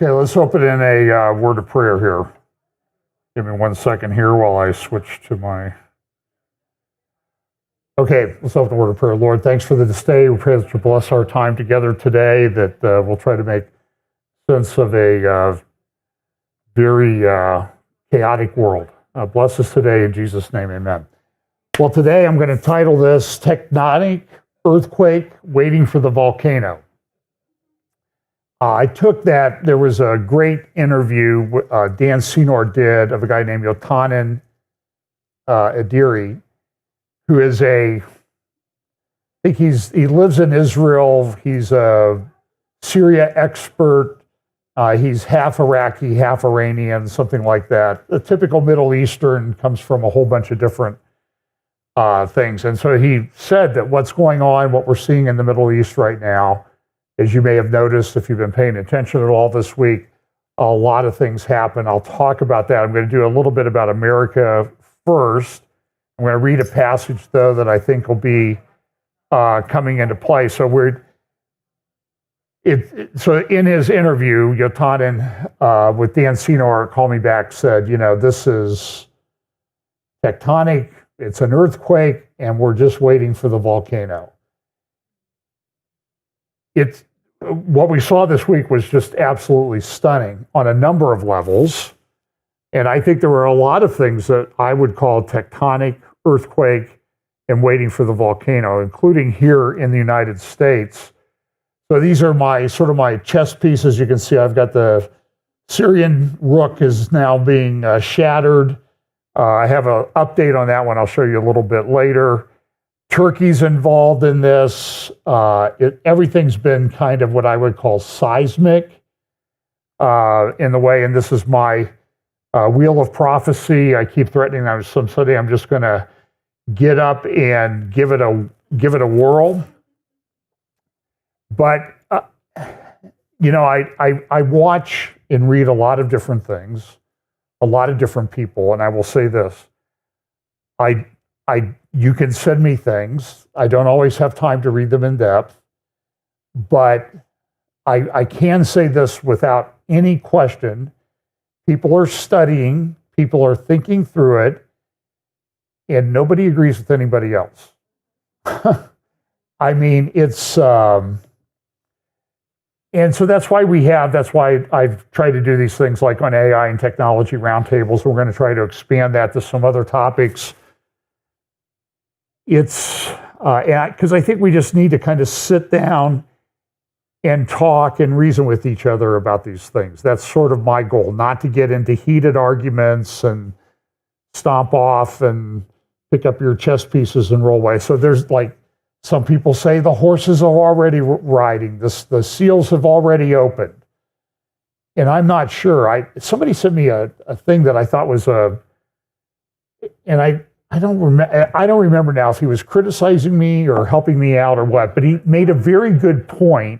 Okay, let's open in a word of prayer here. Give me 1 second here while I switch to my... Okay, let's open the word of prayer. Lord, thanks for this day. We pray that you bless our time together today, that we'll try to make sense of a very chaotic world. Bless us today in Jesus' name, amen. Well, today I'm going to title this Tectonic, Earthquake, Waiting for the Volcano. I took that, there was a great interview Dan Senor did of a guy named Yochanan Adiri, who is I think he lives in Israel. He's a Syria expert. He's half Iraqi, half Iranian, something like that. A typical Middle Eastern, comes from a whole bunch of different things. And so he said that what's going on, what we're seeing in the Middle East right now, as you may have noticed if you've been paying attention at all this week, a lot of things happen. I'll talk about that. I'm going to do a little bit about America first. I'm going to read a passage, though, that I think will be coming into play. So so in his interview, Yochanan with Dan Senor called me back, said, this is tectonic, it's an earthquake, and we're just waiting for the volcano. What we saw this week was just absolutely stunning on a number of levels. And I think there were a lot of things that I would call tectonic, earthquake, and waiting for the volcano, including here in the United States. So these are my chess pieces. You can see I've got the Syrian rook is now being shattered. I have an update on that one. I'll show you a little bit later. Turkey's involved in this. Everything's been kind of what I would call seismic in the way, and this is my wheel of prophecy. I keep threatening that someday I'm just going to get up and give it a whirl. But I watch and read a lot of different things, a lot of different people, and I will say this: you can send me things. I don't always have time to read them in depth, but I can say this without any question. People are studying, people are thinking through it, and nobody agrees with anybody else. I mean, it's... And so that's why I've tried to do these things like on AI and technology roundtables. We're going to try to expand that to some other topics. Because I think we just need to kind of sit down and talk and reason with each other about these things. That's sort of my goal, not to get into heated arguments and stomp off and pick up your chess pieces and roll away. So there's some people say the horses are already riding, the seals have already opened. And I'm not sure. Somebody sent me a thing that I thought was and I don't remember now if he was criticizing me or helping me out or what, but he made a very good point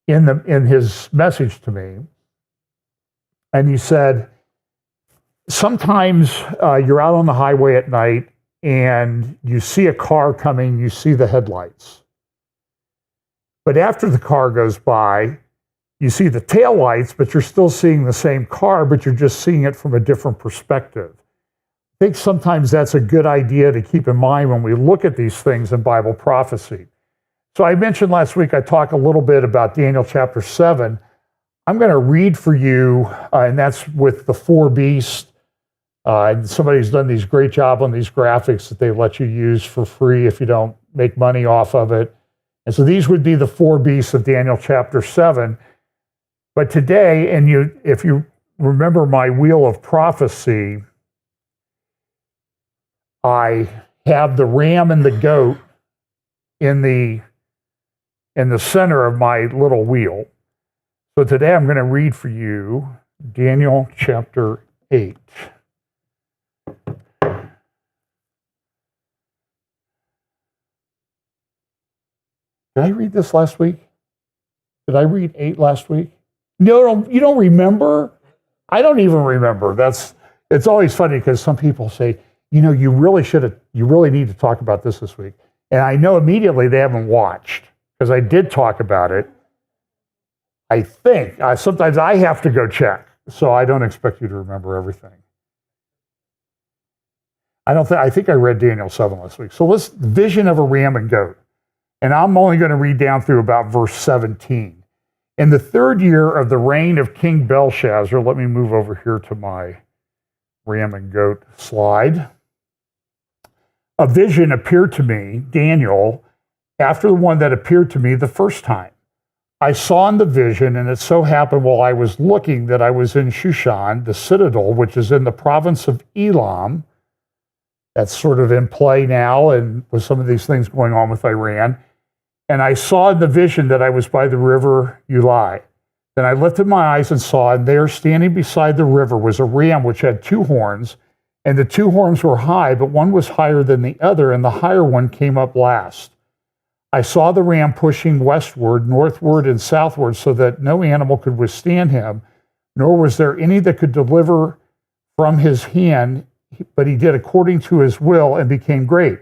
in his message to me. And he said, sometimes you're out on the highway at night and you see a car coming, you see the headlights. But after the car goes by, you see the taillights, but you're still seeing the same car, but you're just seeing it from a different perspective. I think sometimes that's a good idea to keep in mind when we look at these things in Bible prophecy. So I mentioned last week, I talked a little bit about Daniel chapter 7. I'm going to read for you, and that's with the 4 beasts. And somebody's done these great job on these graphics that they let you use for free if you don't make money off of it. And so these would be the 4 beasts of Daniel chapter 7. But today, if you remember my wheel of prophecy, I have the ram and the goat in the center of my little wheel. So today I'm going to read for you Daniel chapter 8. Did I read this last week? Did I read 8 last week? No, you don't remember? I don't even remember. It's always funny because some people say, you really need to talk about this week. And I know immediately they haven't watched because I did talk about it. I think. Sometimes I have to go check, so I don't expect you to remember everything. I think I read Daniel 7 last week. So vision of a ram and goat. And I'm only going to read down through about verse 17. In the 3rd year of the reign of King Belshazzar, let me move over here to my ram and goat slide. A vision appeared to me, Daniel, after the one that appeared to me the first time. I saw in the vision, and it so happened while I was looking that I was in Shushan, the citadel, which is in the province of Elam. That's sort of in play now, and with some of these things going on with Iran. And I saw in the vision that I was by the river Ulai. Then I lifted my eyes and saw, and there standing beside the river was a ram which had 2 horns, and the 2 horns were high, but one was higher than the other, and the higher one came up last. I saw the ram pushing westward, northward, and southward so that no animal could withstand him, nor was there any that could deliver from his hand, but he did according to his will and became great.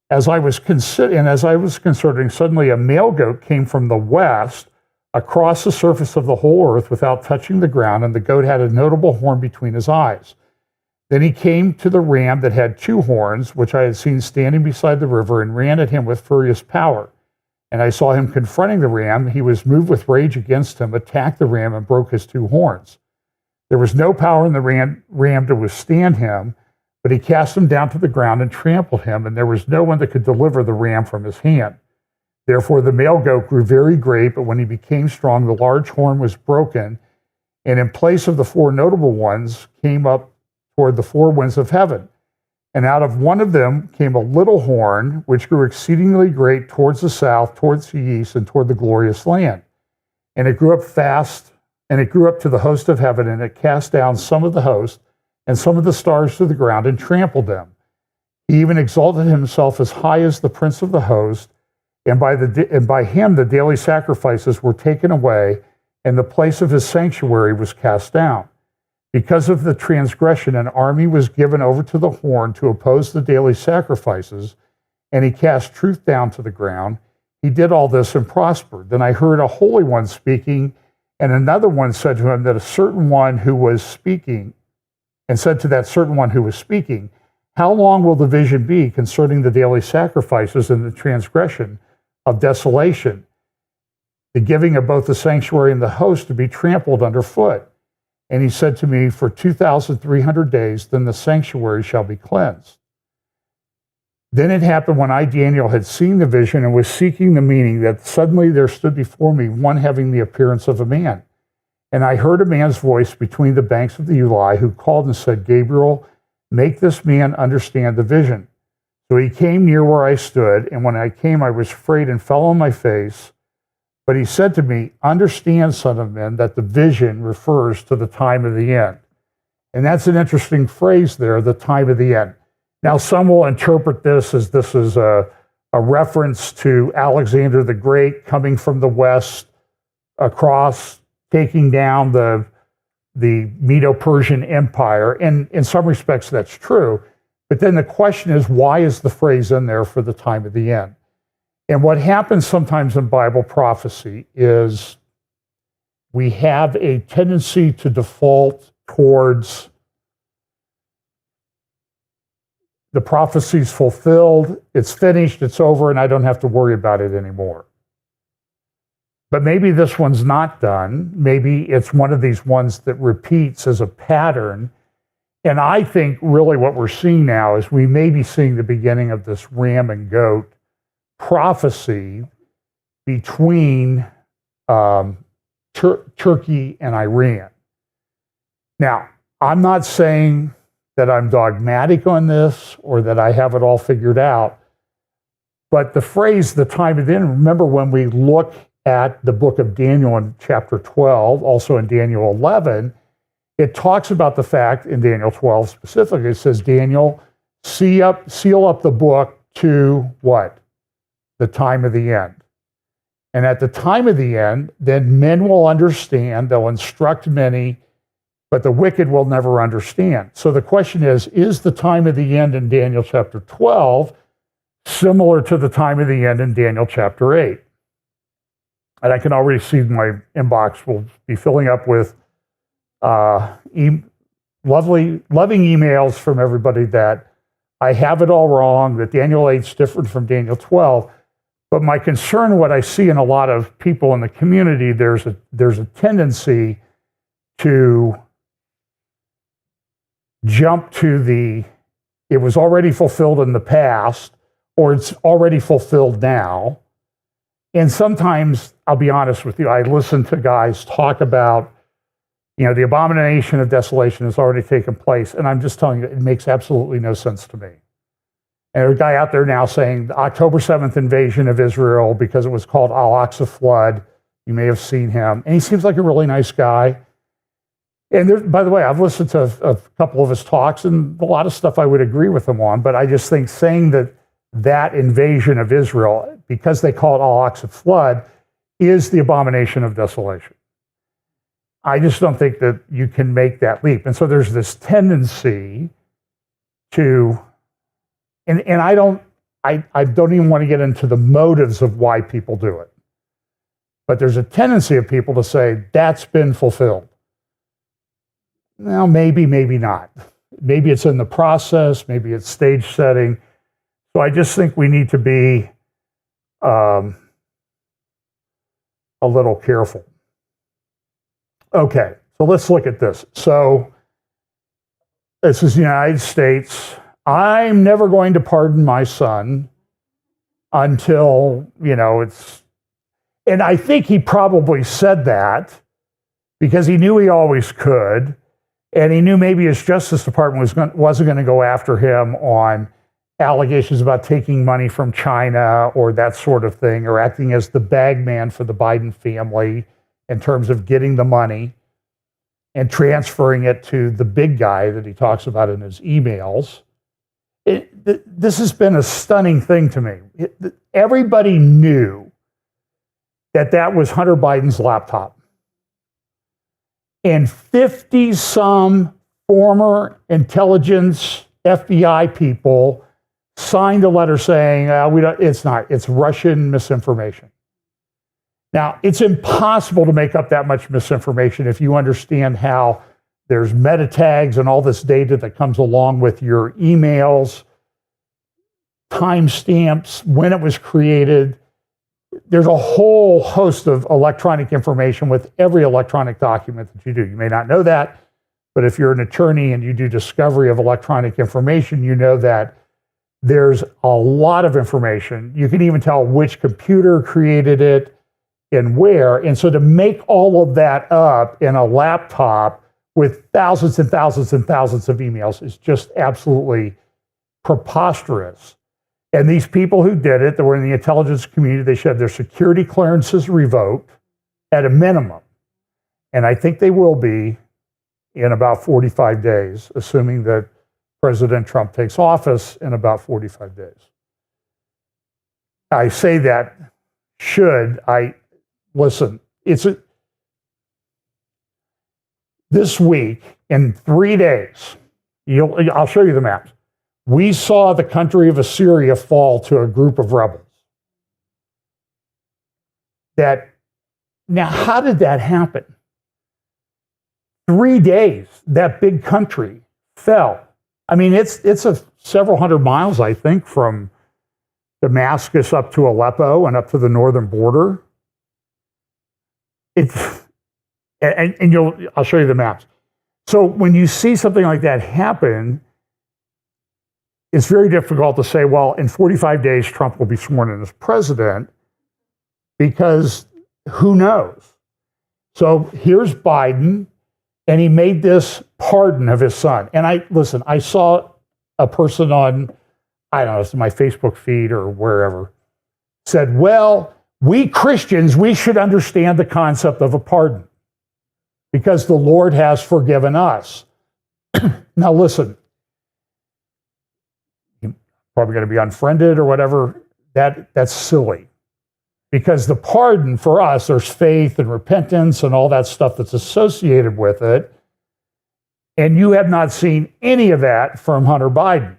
As I was considering, suddenly a male goat came from the west across the surface of the whole earth without touching the ground, and the goat had a notable horn between his eyes. Then he came to the ram that had 2 horns, which I had seen standing beside the river, and ran at him with furious power. And I saw him confronting the ram. He was moved with rage against him, attacked the ram, and broke his 2 horns. There was no power in the ram to withstand him, but he cast him down to the ground and trampled him, and there was no one that could deliver the ram from his hand. Therefore the male goat grew very great, but when he became strong, the large horn was broken, and in place of the 4 notable ones came up toward the 4 winds of heaven. And out of one of them came a little horn, which grew exceedingly great towards the south, towards the east, and toward the glorious land. And it grew up fast, and it grew up to the host of heaven, and it cast down some of the host and some of the stars to the ground and trampled them. He even exalted himself as high as the prince of the host, and by him the daily sacrifices were taken away, and the place of his sanctuary was cast down. Because of the transgression, an army was given over to the horn to oppose the daily sacrifices, and he cast truth down to the ground. He did all this and prospered. Then I heard a holy one speaking, and another one said to him that a certain one who was speaking, and said to that certain one who was speaking, how long will the vision be concerning the daily sacrifices and the transgression of desolation, the giving of both the sanctuary and the host to be trampled underfoot? And he said to me, for 2,300 days, then the sanctuary shall be cleansed. Then it happened when I, Daniel, had seen the vision and was seeking the meaning, that suddenly there stood before me one having the appearance of a man. And I heard a man's voice between the banks of the Ulai, who called and said, Gabriel, make this man understand the vision. So he came near where I stood, and when I came, I was afraid and fell on my face. But he said to me, understand, son of man, that the vision refers to the time of the end. And that's an interesting phrase there, the time of the end. Now, some will interpret this as a reference to Alexander the Great coming from the west across, taking down the Medo-Persian Empire. And in some respects, that's true. But then the question is, why is the phrase in there for the time of the end? And what happens sometimes in Bible prophecy is we have a tendency to default towards the prophecy's fulfilled, it's finished, it's over, and I don't have to worry about it anymore. But maybe this one's not done. Maybe it's one of these ones that repeats as a pattern. And I think really what we're seeing now is we may be seeing the beginning of this ram and goat prophecy between Turkey and Iran. Now, I'm not saying that I'm dogmatic on this or that I have it all figured out, but the phrase, the time of the end, remember when we look at the book of Daniel in chapter 12, also in Daniel 11, it talks about the fact in Daniel 12 specifically, it says, Daniel, seal up the book to what? The time of the end. And at the time of the end, then men will understand, they'll instruct many, but the wicked will never understand. So the question is the time of the end in Daniel chapter 12 similar to the time of the end in Daniel chapter 8? And I can already see my inbox will be filling up with loving emails from everybody that I have it all wrong, that Daniel 8 is different from Daniel 12. But my concern, what I see in a lot of people in the community, there's a tendency to jump to it was already fulfilled in the past, or it's already fulfilled now. And sometimes, I'll be honest with you, I listen to guys talk about, the abomination of desolation has already taken place, and I'm just telling you, it makes absolutely no sense to me. And there's a guy out there now saying the October 7th invasion of Israel, because it was called Al-Aqsa Flood. You may have seen him, and he seems like a really nice guy. And by the way, I've listened to a couple of his talks, and a lot of stuff I would agree with him on, but I just think saying that invasion of Israel, because they call it Al-Aqsa Flood, is the abomination of desolation. I just don't think that you can make that leap. And so there's this tendency to, and I don't even want to get into the motives of why people do it. But there's a tendency of people to say, that's been fulfilled. Now, maybe not. Maybe it's in the process, maybe it's stage setting. So I just think we need to be a little careful. Okay, so let's look at this. So this is the United States. I'm never going to pardon my son until, it's... And I think he probably said that because he knew he always could, and he knew maybe his Justice Department wasn't going to go after him on allegations about taking money from China or that sort of thing, or acting as the bag man for the Biden family in terms of getting the money and transferring it to the big guy that he talks about in his emails. This has been a stunning thing to me. Everybody knew that was Hunter Biden's laptop. And 50-some former intelligence FBI people signed a letter saying, it's Russian misinformation. Now, it's impossible to make up that much misinformation if you understand how there's meta tags and all this data that comes along with your emails, timestamps, when it was created. There's a whole host of electronic information with every electronic document that you do. You may not know that, but if you're an attorney and you do discovery of electronic information, you know that there's a lot of information. You can even tell which computer created it and where. And so to make all of that up in a laptop with thousands and thousands and thousands of emails is just absolutely preposterous. And these people who did it, that were in the intelligence community, they should have their security clearances revoked at a minimum. And I think they will be in about 45 days, assuming that President Trump takes office in about 45 days. I say that listen, this week, in 3 days, I'll show you the maps. We saw the country of Assyria fall to a group of rebels. Now, how did that happen? 3 days, that big country fell. I mean, it's several hundred miles, I think, from Damascus up to Aleppo and up to the northern border. I'll show you the maps. So when you see something like that happen, it's very difficult to say, well, in 45 days, Trump will be sworn in as president, because who knows? So here's Biden, and he made this pardon of his son. And I saw a person on, I don't know, it's my Facebook feed or wherever, said, well, we Christians, we should understand the concept of a pardon because the Lord has forgiven us. Now listen, you're probably going to be unfriended or whatever. That's silly. Because the pardon for us, there's faith and repentance and all that stuff that's associated with it. And you have not seen any of that from Hunter Biden.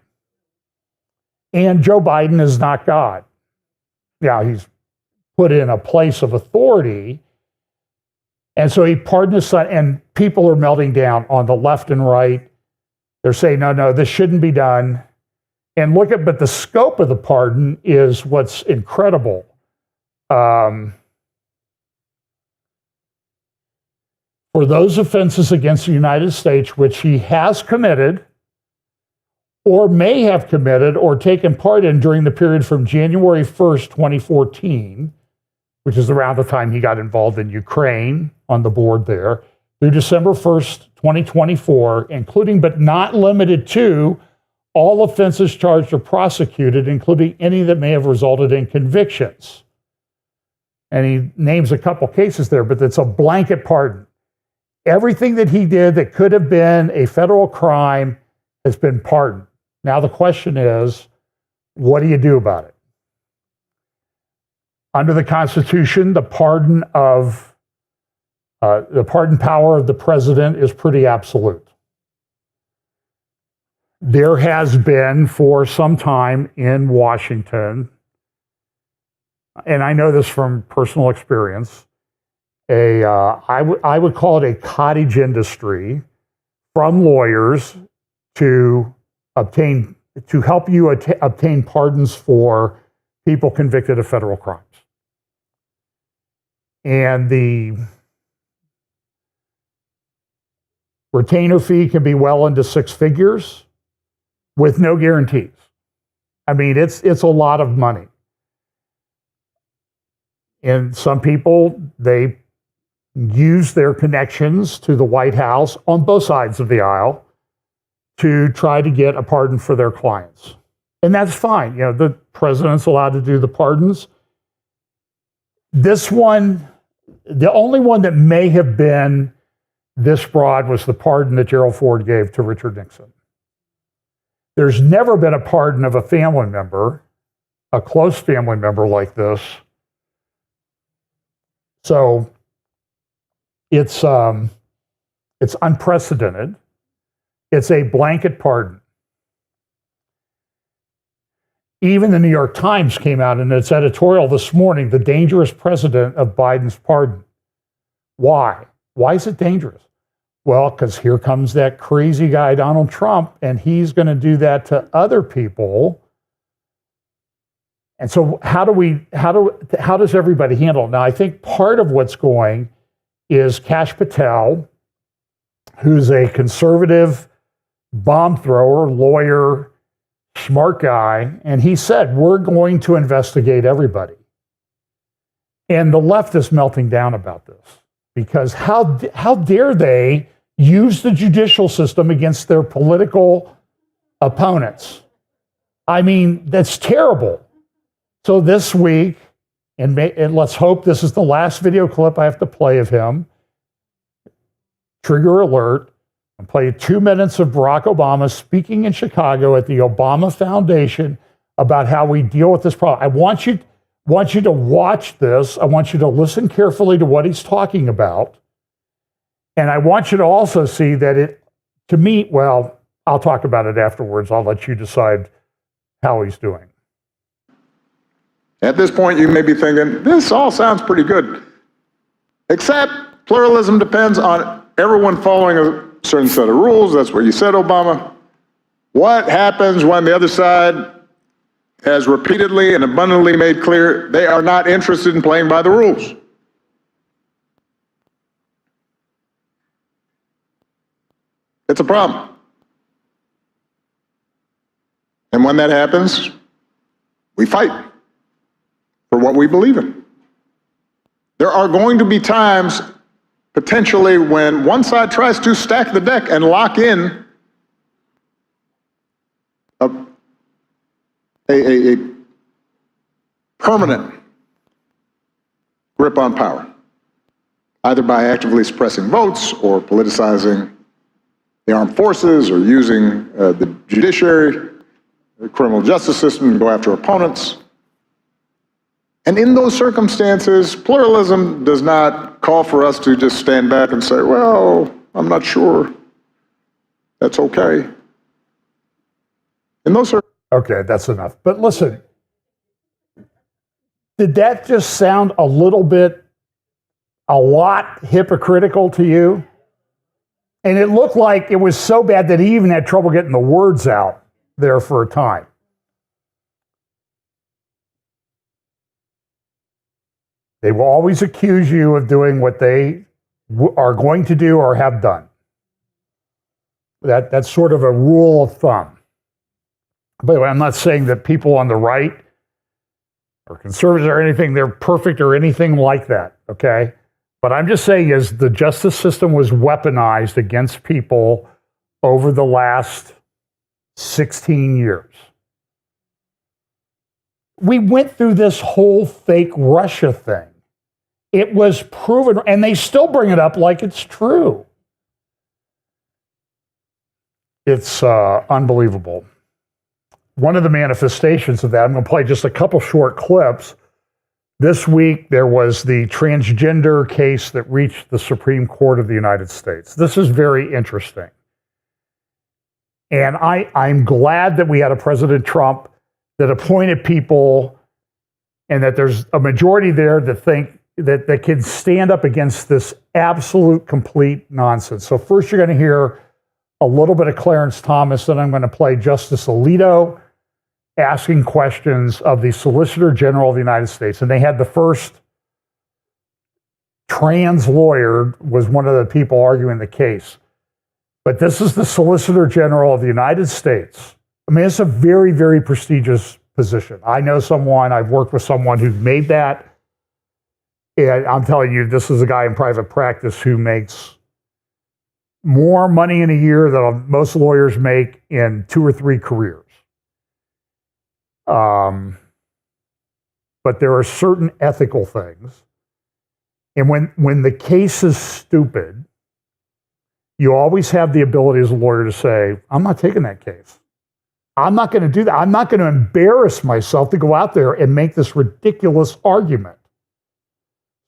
And Joe Biden is not God. Yeah, he's put in a place of authority. And so he pardoned his son, and people are melting down on the left and right. They're saying, no, this shouldn't be done. And but the scope of the pardon is what's incredible. For those offenses against the United States which he has committed, or may have committed, or taken part in during the period from January 1st, 2014, which is around the time he got involved in Ukraine on the board there, through December 1st, 2024, including but not limited to all offenses charged or prosecuted, including any that may have resulted in convictions. And he names a couple cases there, but it's a blanket pardon. Everything that he did that could have been a federal crime has been pardoned. Now the question is, what do you do about it? Under the Constitution, the pardon power of the president is pretty absolute. There has been for some time in Washington, and I know this from personal experience, I would call it a cottage industry from lawyers to help you obtain pardons for people convicted of federal crimes. And the retainer fee can be well into six figures with no guarantees. I mean, it's a lot of money. And some people, they use their connections to the White House on both sides of the aisle to try to get a pardon for their clients. And that's fine. You know, the president's allowed to do the pardons. This one, the only one that may have been this broad was the pardon that Gerald Ford gave to Richard Nixon. There's never been a pardon of a family member, a close family member like this. So it's unprecedented. It's a blanket pardon. Even the New York Times came out in its editorial this morning, the dangerous precedent of Biden's pardon. Why? Why is it dangerous? Well, because here comes that crazy guy, Donald Trump, and he's going to do that to other people. And so how does everybody handle it? Now, I think part of what's going is Kash Patel, who's a conservative bomb thrower, lawyer, smart guy, and he said, we're going to investigate everybody. And the left is melting down about this because how dare they use the judicial system against their political opponents? I mean, that's terrible. So this week, and let's hope this is the last video clip I have to play of him, trigger alert, and play 2 minutes of Barack Obama speaking in Chicago at the Obama Foundation about how we deal with this problem. I want you to watch this. I want you to listen carefully to what he's talking about. And I want you to also see that to me, well, I'll talk about it afterwards. I'll let you decide how he's doing. At this point, you may be thinking, this all sounds pretty good, except pluralism depends on everyone following a certain set of rules. That's what you said, Obama. What happens when the other side has repeatedly and abundantly made clear they are not interested in playing by the rules? It's a problem. And when that happens, we fight for what we believe in. There are going to be times, potentially, when one side tries to stack the deck and lock in a permanent grip on power, either by actively suppressing votes or politicizing the armed forces or using the judiciary, the criminal justice system to go after opponents. And in those circumstances, pluralism does not call for us to just stand back and say, well, I'm not sure. That's okay. In those Okay, that's enough. But listen, Did that just sound a lot hypocritical to you? And it looked like it was so bad that he even had trouble getting the words out there for a time. They will always accuse you of doing what they are going to do or have done. That's sort of a rule of thumb. By the way, I'm not saying that people on the right or conservatives or anything, they're perfect or anything like that, okay? But I'm just saying is the justice system was weaponized against people over the last 16 years. We went through this whole fake Russia thing. It was proven, and they still bring it up like it's true. It's unbelievable. One of the manifestations of that, I'm going to play just a couple short clips. This week, there was the transgender case that reached the Supreme Court of the United States. This is very interesting. And I'm glad that we had a President Trump that appointed people and that there's a majority there that think that can stand up against this absolute, complete nonsense. So first you're going to hear a little bit of Clarence Thomas, then I'm going to play Justice Alito asking questions of the Solicitor General of the United States. And they had the first trans lawyer was one of the people arguing the case. But this is the Solicitor General of the United States. I mean, it's a very, very prestigious position. I know someone, I've worked with someone who made that. And I'm telling you, this is a guy in private practice who makes more money in a year than most lawyers make in 2 or 3 careers. But there are certain ethical things. And when the case is stupid, you always have the ability as a lawyer to say, I'm not taking that case. I'm not going to do that. I'm not going to embarrass myself to go out there and make this ridiculous argument.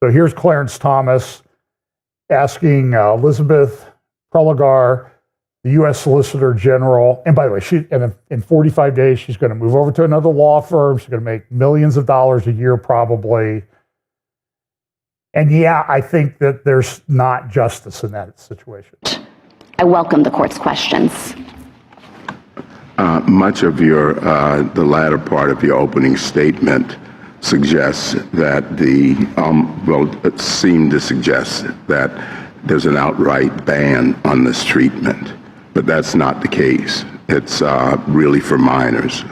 So here's Clarence Thomas asking Elizabeth Prelogar, the U.S. Solicitor General, and by the way, in 45 days, she's going to move over to another law firm. She's going to make millions of dollars a year probably. And yeah, I think that there's not justice in that situation. I welcome the court's questions. Much of the latter part of your opening statement suggests that it seemed to suggest that there's an outright ban on this treatment, but that's not the case. It's really for minors.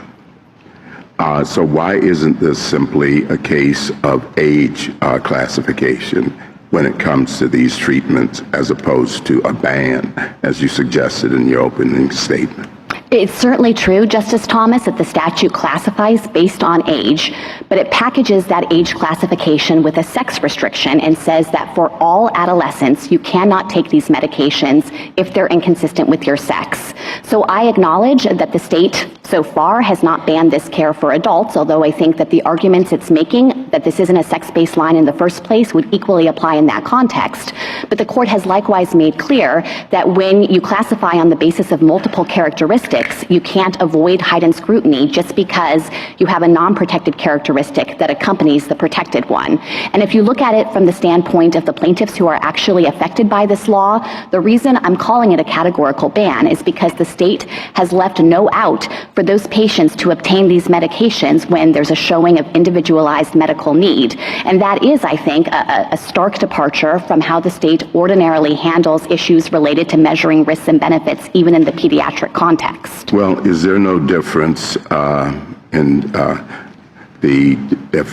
So why isn't this simply a case of age classification when it comes to these treatments as opposed to a ban, as you suggested in your opening statement? It's certainly true, Justice Thomas, that the statute classifies based on age, but it packages that age classification with a sex restriction and says that for all adolescents, you cannot take these medications if they're inconsistent with your sex. So I acknowledge that the state so far has not banned this care for adults, although I think that the arguments it's making that this isn't a sex-based line in the first place would equally apply in that context. But the court has likewise made clear that when you classify on the basis of multiple characteristics, you can't avoid heightened scrutiny just because you have a non-protected characteristic that accompanies the protected one. And if you look at it from the standpoint of the plaintiffs who are actually affected by this law, the reason I'm calling it a categorical ban is because the state has left no out for those patients to obtain these medications when there's a showing of individualized medical need. And that is, I think, a stark departure from how the state ordinarily handles issues related to measuring risks and benefits, even in the pediatric context. Well, is there no difference if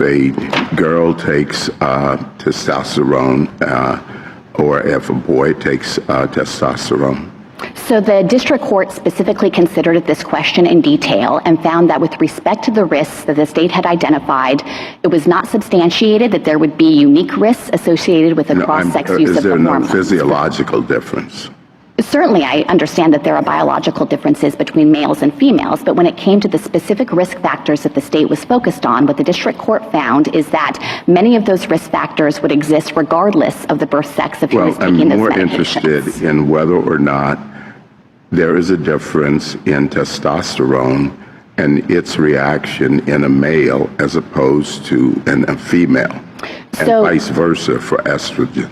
a girl takes testosterone or if a boy takes testosterone? So the district court specifically considered this question in detail and found that with respect to the risks that the state had identified, it was not substantiated that there would be unique risks associated with the cross-sex use of the hormones. Is there no physiological difference? Certainly, I understand that there are biological differences between males and females, but when it came to the specific risk factors that the state was focused on, what the district court found is that many of those risk factors would exist regardless of the birth sex of who is taking those medications. Well, I'm more interested in whether or not there is a difference in testosterone and its reaction in a male as opposed to a female, and vice versa for estrogen?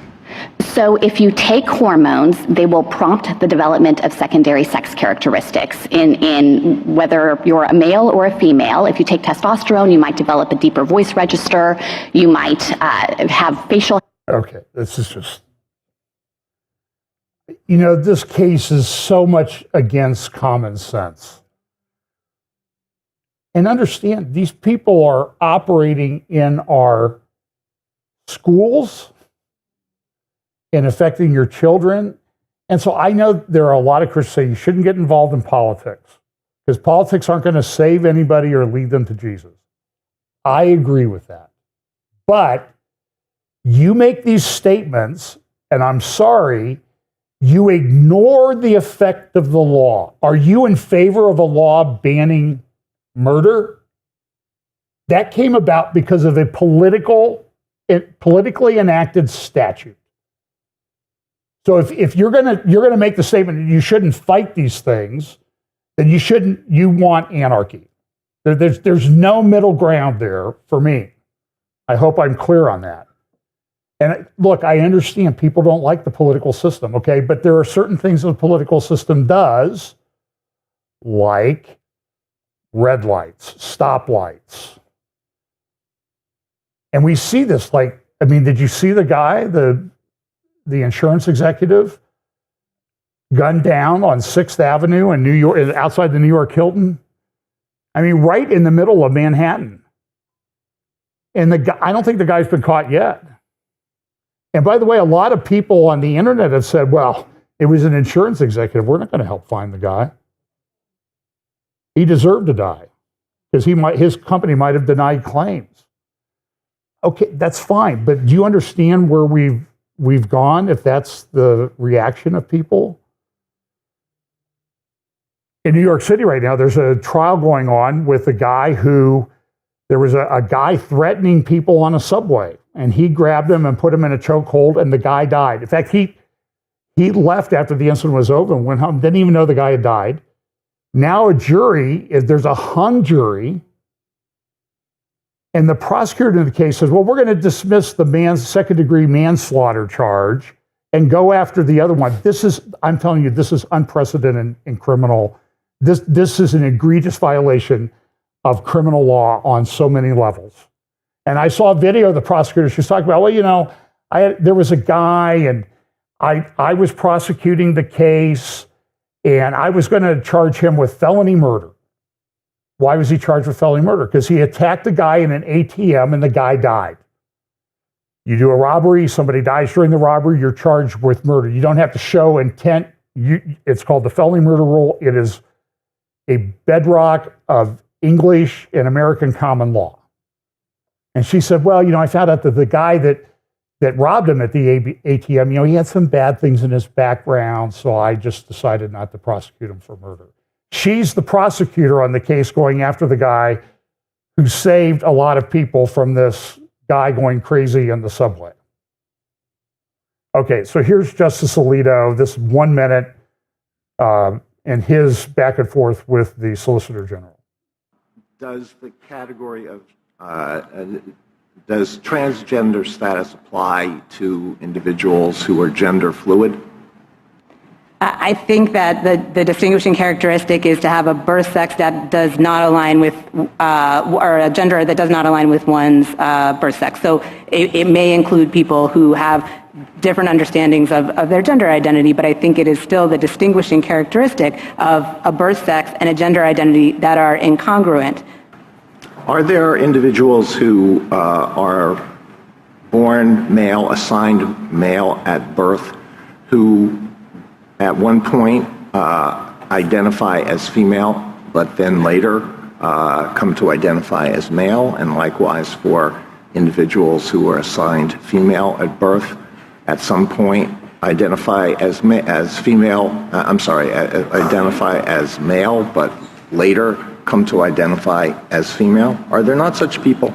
So if you take hormones, they will prompt the development of secondary sex characteristics in whether you're a male or a female. If you take testosterone, you might develop a deeper voice register. You might have facial. Okay, this is just, you know, this case is so much against common sense. And understand, these people are operating in our schools and affecting your children. And so I know there are a lot of Christians say you shouldn't get involved in politics because politics aren't going to save anybody or lead them to Jesus. I agree with that. But you make these statements, and I'm sorry, you ignore the effect of the law. Are you in favor of a law banning murder? That came about because of a politically enacted statute. So if you're gonna make the statement that you shouldn't fight these things, then you want anarchy. There's no middle ground there for me. I hope I'm clear on that. And look, I understand people don't like the political system, okay? But there are certain things the political system does, like red lights, stoplights. And we see this, like, I mean, did you see the guy, the insurance executive, gunned down on 6th Avenue in New York, outside the New York Hilton? I mean, right in the middle of Manhattan. And I don't think the guy's been caught yet. And by the way, a lot of people on the internet have said, well, it was an insurance executive. We're not going to help find the guy. He deserved to die because his company might have denied claims. Okay, that's fine. But do you understand where we've gone if that's the reaction of people? In New York City right now, there's a trial going on with a guy there was a guy threatening people on a subway, and he grabbed him and put him in a chokehold, and the guy died. In fact, he left after the incident was over and went home, didn't even know the guy had died. Now there's a hung jury, and the prosecutor in the case says, well, we're going to dismiss the second-degree manslaughter charge and go after the other one. I'm telling you, this is unprecedented in criminal. This is an egregious violation of criminal law on so many levels. And I saw a video of the prosecutor. She was talking about, well, you know, there was a guy, and I was prosecuting the case, and I was going to charge him with felony murder. Why was he charged with felony murder? Because he attacked a guy in an ATM, and the guy died. You do a robbery, somebody dies during the robbery, you're charged with murder. You don't have to show intent. It's called the felony murder rule. It is a bedrock of English and American common law. And she said, well, you know, I found out that the guy that robbed him at the ATM, you know, he had some bad things in his background, so I just decided not to prosecute him for murder. She's the prosecutor on the case going after the guy who saved a lot of people from this guy going crazy in the subway. Okay, so here's Justice Alito, this 1 minute, and his back and forth with the Solicitor General. Does the category of, does transgender status apply to individuals who are gender fluid? I think that the distinguishing characteristic is to have a birth sex that does not align with, or a gender that does not align with one's birth sex. So it may include people who have different understandings of their gender identity, but I think it is still the distinguishing characteristic of a birth sex and a gender identity that are incongruent. Are there individuals who are born male, assigned male at birth, who at one point identify as female, but then later come to identify as male, and likewise for individuals who are assigned female at birth, at some point identify as female, identify as male, but later come to identify as female? Are there not such people?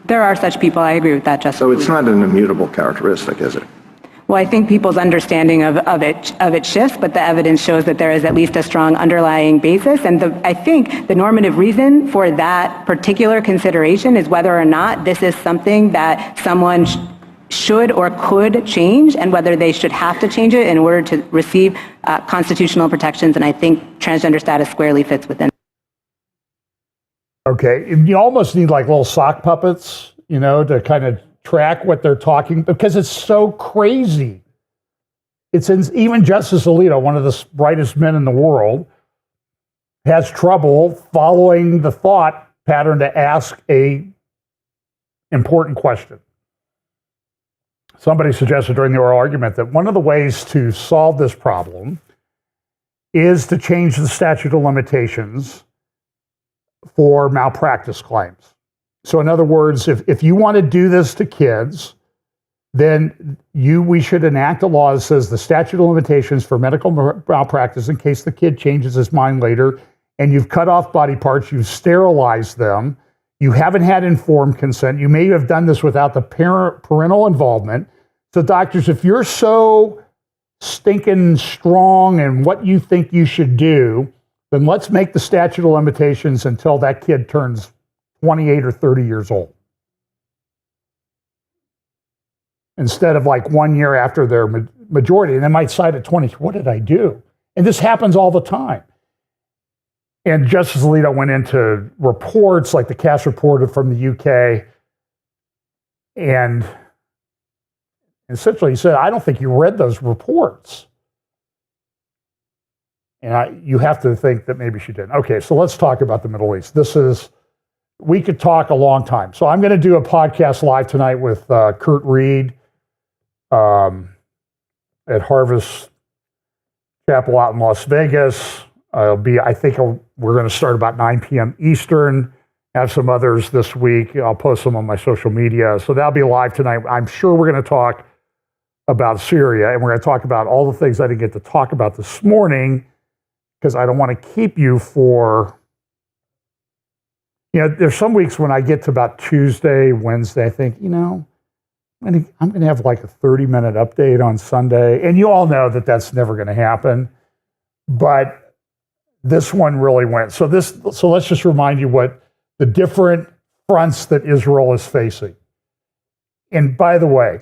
There are such people. I agree with that, Justice. So it's not an immutable characteristic, is it? Well, I think people's understanding of it shifts, but the evidence shows that there is at least a strong underlying basis. And I think the normative reason for that particular consideration is whether or not this is something that someone should or could change, and whether they should have to change it in order to receive constitutional protections. And I think transgender status squarely fits within. Okay, you almost need like little sock puppets, to kind of track what they're talking, because it's so crazy. Even Justice Alito, one of the brightest men in the world, has trouble following the thought pattern to ask a important question. Somebody suggested during the oral argument that one of the ways to solve this problem is to change the statute of limitations for malpractice claims. So in other words, if you want to do this to kids, then we should enact a law that says the statute of limitations for medical malpractice in case the kid changes his mind later, and you've cut off body parts, you've sterilized them, you haven't had informed consent, you may have done this without the parental involvement. So doctors, if you're so stinking strong in what you think you should do, then let's make the statute of limitations until that kid turns 28 or 30 years old. Instead of like 1 year after their majority, and they might cite at 20, what did I do? And this happens all the time. And Justice Alito went into reports like the Cass report from the UK, and essentially he said, I don't think you read those reports. And you have to think that maybe she didn't. Okay, so let's talk about the Middle East. We could talk a long time. So I'm going to do a podcast live tonight with Kurt Reed at Harvest Chapel out in Las Vegas. I think we're going to start about 9 p.m. Eastern. Have some others this week. I'll post them on my social media. So that'll be live tonight. I'm sure we're going to talk about Syria, and we're going to talk about all the things I didn't get to talk about this morning, because I don't want to keep you for, there's some weeks when I get to about Tuesday, Wednesday, I think, I'm going to have like a 30-minute update on Sunday. And you all know that that's never going to happen. But this one really went. So let's just remind you what the different fronts that Israel is facing. And by the way,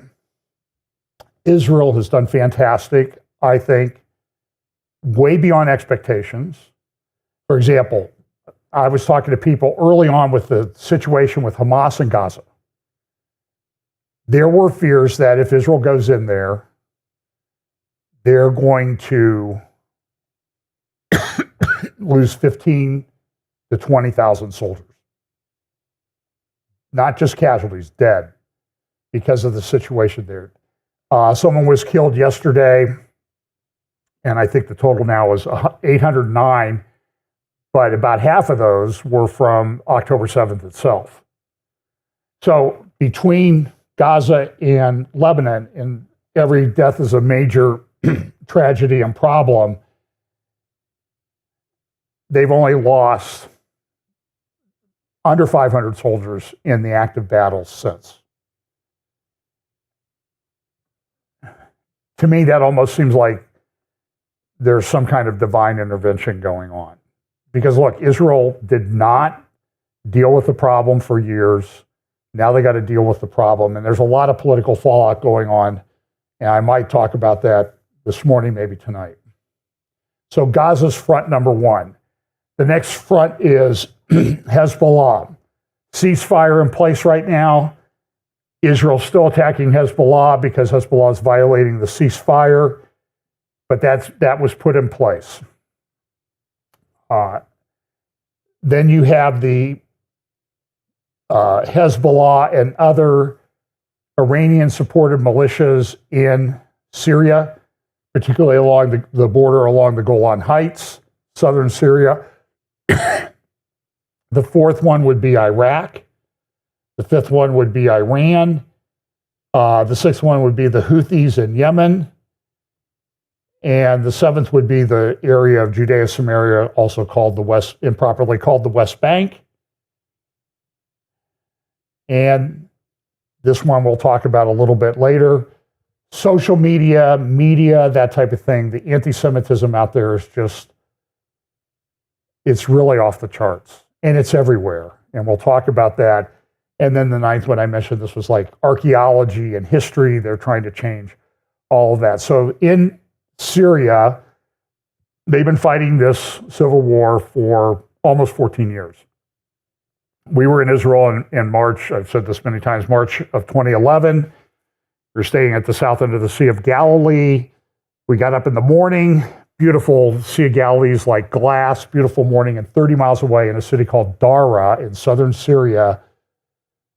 Israel has done fantastic, I think, way beyond expectations. For example, I was talking to people early on with the situation with Hamas in Gaza. There were fears that if Israel goes in there, they're going to lose 15 to 20,000 soldiers. Not just casualties, dead, because of the situation there. Someone was killed yesterday, and I think the total now is 809, but about half of those were from October 7th itself. So between Gaza and Lebanon, and every death is a major tragedy and problem, they've only lost under 500 soldiers in the active battles since. To me, that almost seems like there's some kind of divine intervention going on. Because look, Israel did not deal with the problem for years. Now they got to deal with the problem. And there's a lot of political fallout going on. And I might talk about that this morning, maybe tonight. So Gaza's front number one. The next front is Hezbollah. Ceasefire in place right now. Israel's still attacking Hezbollah because Hezbollah is violating the ceasefire, but that was put in place. Then you have the Hezbollah and other Iranian-supported militias in Syria, particularly along the border along the Golan Heights, southern Syria. The fourth one would be Iraq. The fifth one would be Iran. The sixth one would be the Houthis in Yemen. And the seventh would be the area of Judea Samaria, also called improperly called the West Bank. And this one we'll talk about a little bit later. social media, that type of thing, the anti-Semitism out there is just, it's really off the charts. And it's everywhere. And we'll talk about that. And then the ninth one I mentioned, this was like archaeology and history. They're trying to change all of that. So in Syria, they've been fighting this civil war for almost 14 years. We were in Israel in March, I've said this many times, March of 2011. We're staying at the south end of the Sea of Galilee. We got up in the morning, beautiful Sea of Galilee's like glass, beautiful morning, and 30 miles away in a city called Dara in southern Syria,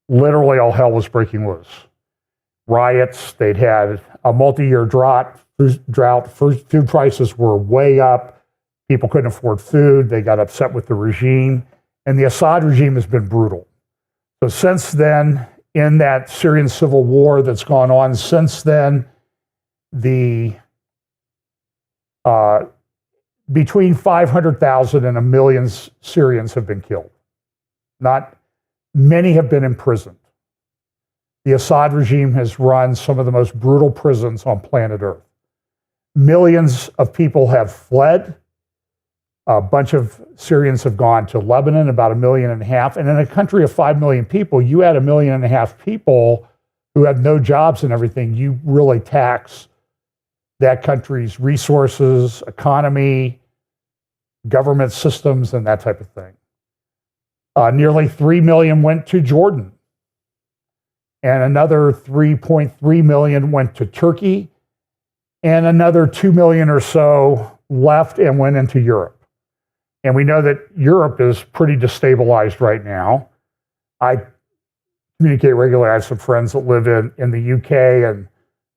literally all hell was breaking loose. Riots, they'd had a multi-year drought, food prices were way up, people couldn't afford food, they got upset with the regime, and the Assad regime has been brutal. So since then, in that Syrian civil war that's gone on since then, between 500,000 and 1 million Syrians have been killed. Not many have been imprisoned. The Assad regime has run some of the most brutal prisons on planet Earth. Millions of people have fled. A bunch of Syrians have gone to Lebanon, about 1.5 million. And in a country of 5 million people, you add 1.5 million people who have no jobs and everything, you really tax that country's resources, economy, government systems, and that type of thing. Nearly 3 million went to Jordan. And another 3.3 million went to Turkey. And another 2 million or so left and went into Europe. And we know that Europe is pretty destabilized right now. I communicate regularly. I have some friends that live in the UK, and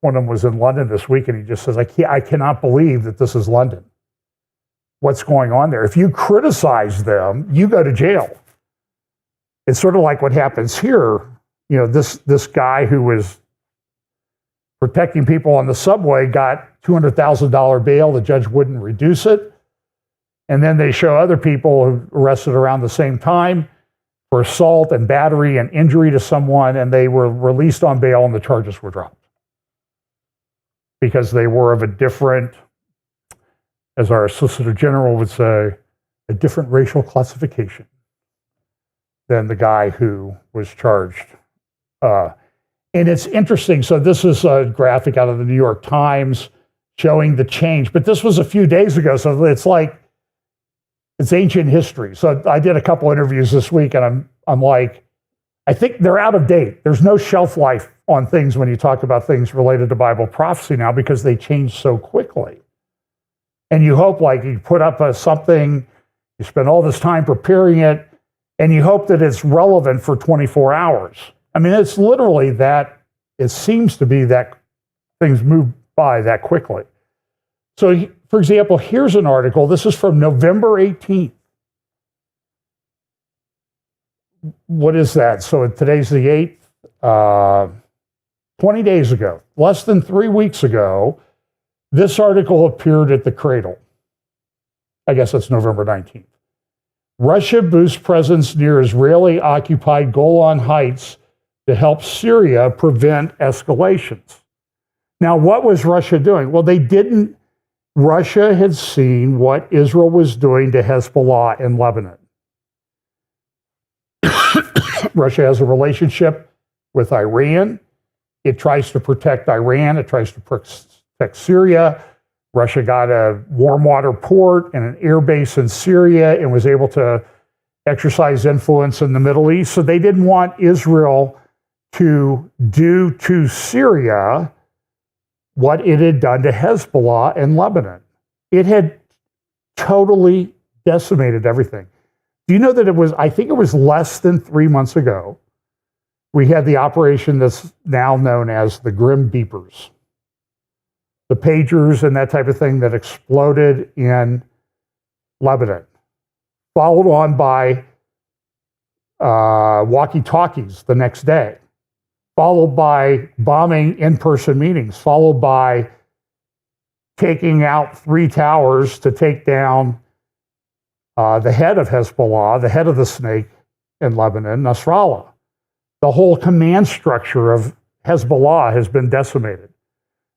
one of them was in London this week, and he just says, I cannot believe that this is London. What's going on there? If you criticize them, you go to jail. It's sort of like what happens here. You know, this guy who was protecting people on the subway got $200,000 bail. The judge wouldn't reduce it. And then they show other people who arrested around the same time for assault and battery and injury to someone, and they were released on bail and the charges were dropped. Because they were of a different, as our Solicitor General would say, a different racial classification than the guy who was charged. And it's interesting. So this is a graphic out of the New York Times showing the change. But this was a few days ago, so it's like, it's ancient history. So I did a couple interviews this week, and I'm like, I think they're out of date. There's no shelf life on things when you talk about things related to Bible prophecy now because they change so quickly. And you hope, like, you put up something, you spend all this time preparing it, and you hope that it's relevant for 24 hours. I mean, it's literally that, it seems to be that things move by that quickly. So, for example, here's an article. This is from November 18th. What is that? So today's the 8th. 20 days ago, less than 3 weeks ago, this article appeared at the Cradle. I guess that's November 19th. Russia boosts presence near Israeli-occupied Golan Heights to help Syria prevent escalations. Now, what was Russia doing? Well, Russia had seen what Israel was doing to Hezbollah in Lebanon. Russia has a relationship with Iran. It tries to protect Iran. It tries to protect Syria. Russia got a warm water port and an air base in Syria and was able to exercise influence in the Middle East. So they didn't want Israel to do to Syria what it had done to Hezbollah in Lebanon. It had totally decimated everything. Do you know that I think it was less than 3 months ago, we had the operation that's now known as the Grim Beepers. The pagers and that type of thing that exploded in Lebanon, followed on by walkie-talkies the next day, followed by bombing in-person meetings, followed by taking out 3 towers to take down the head of Hezbollah, the head of the snake in Lebanon, Nasrallah. The whole command structure of Hezbollah has been decimated.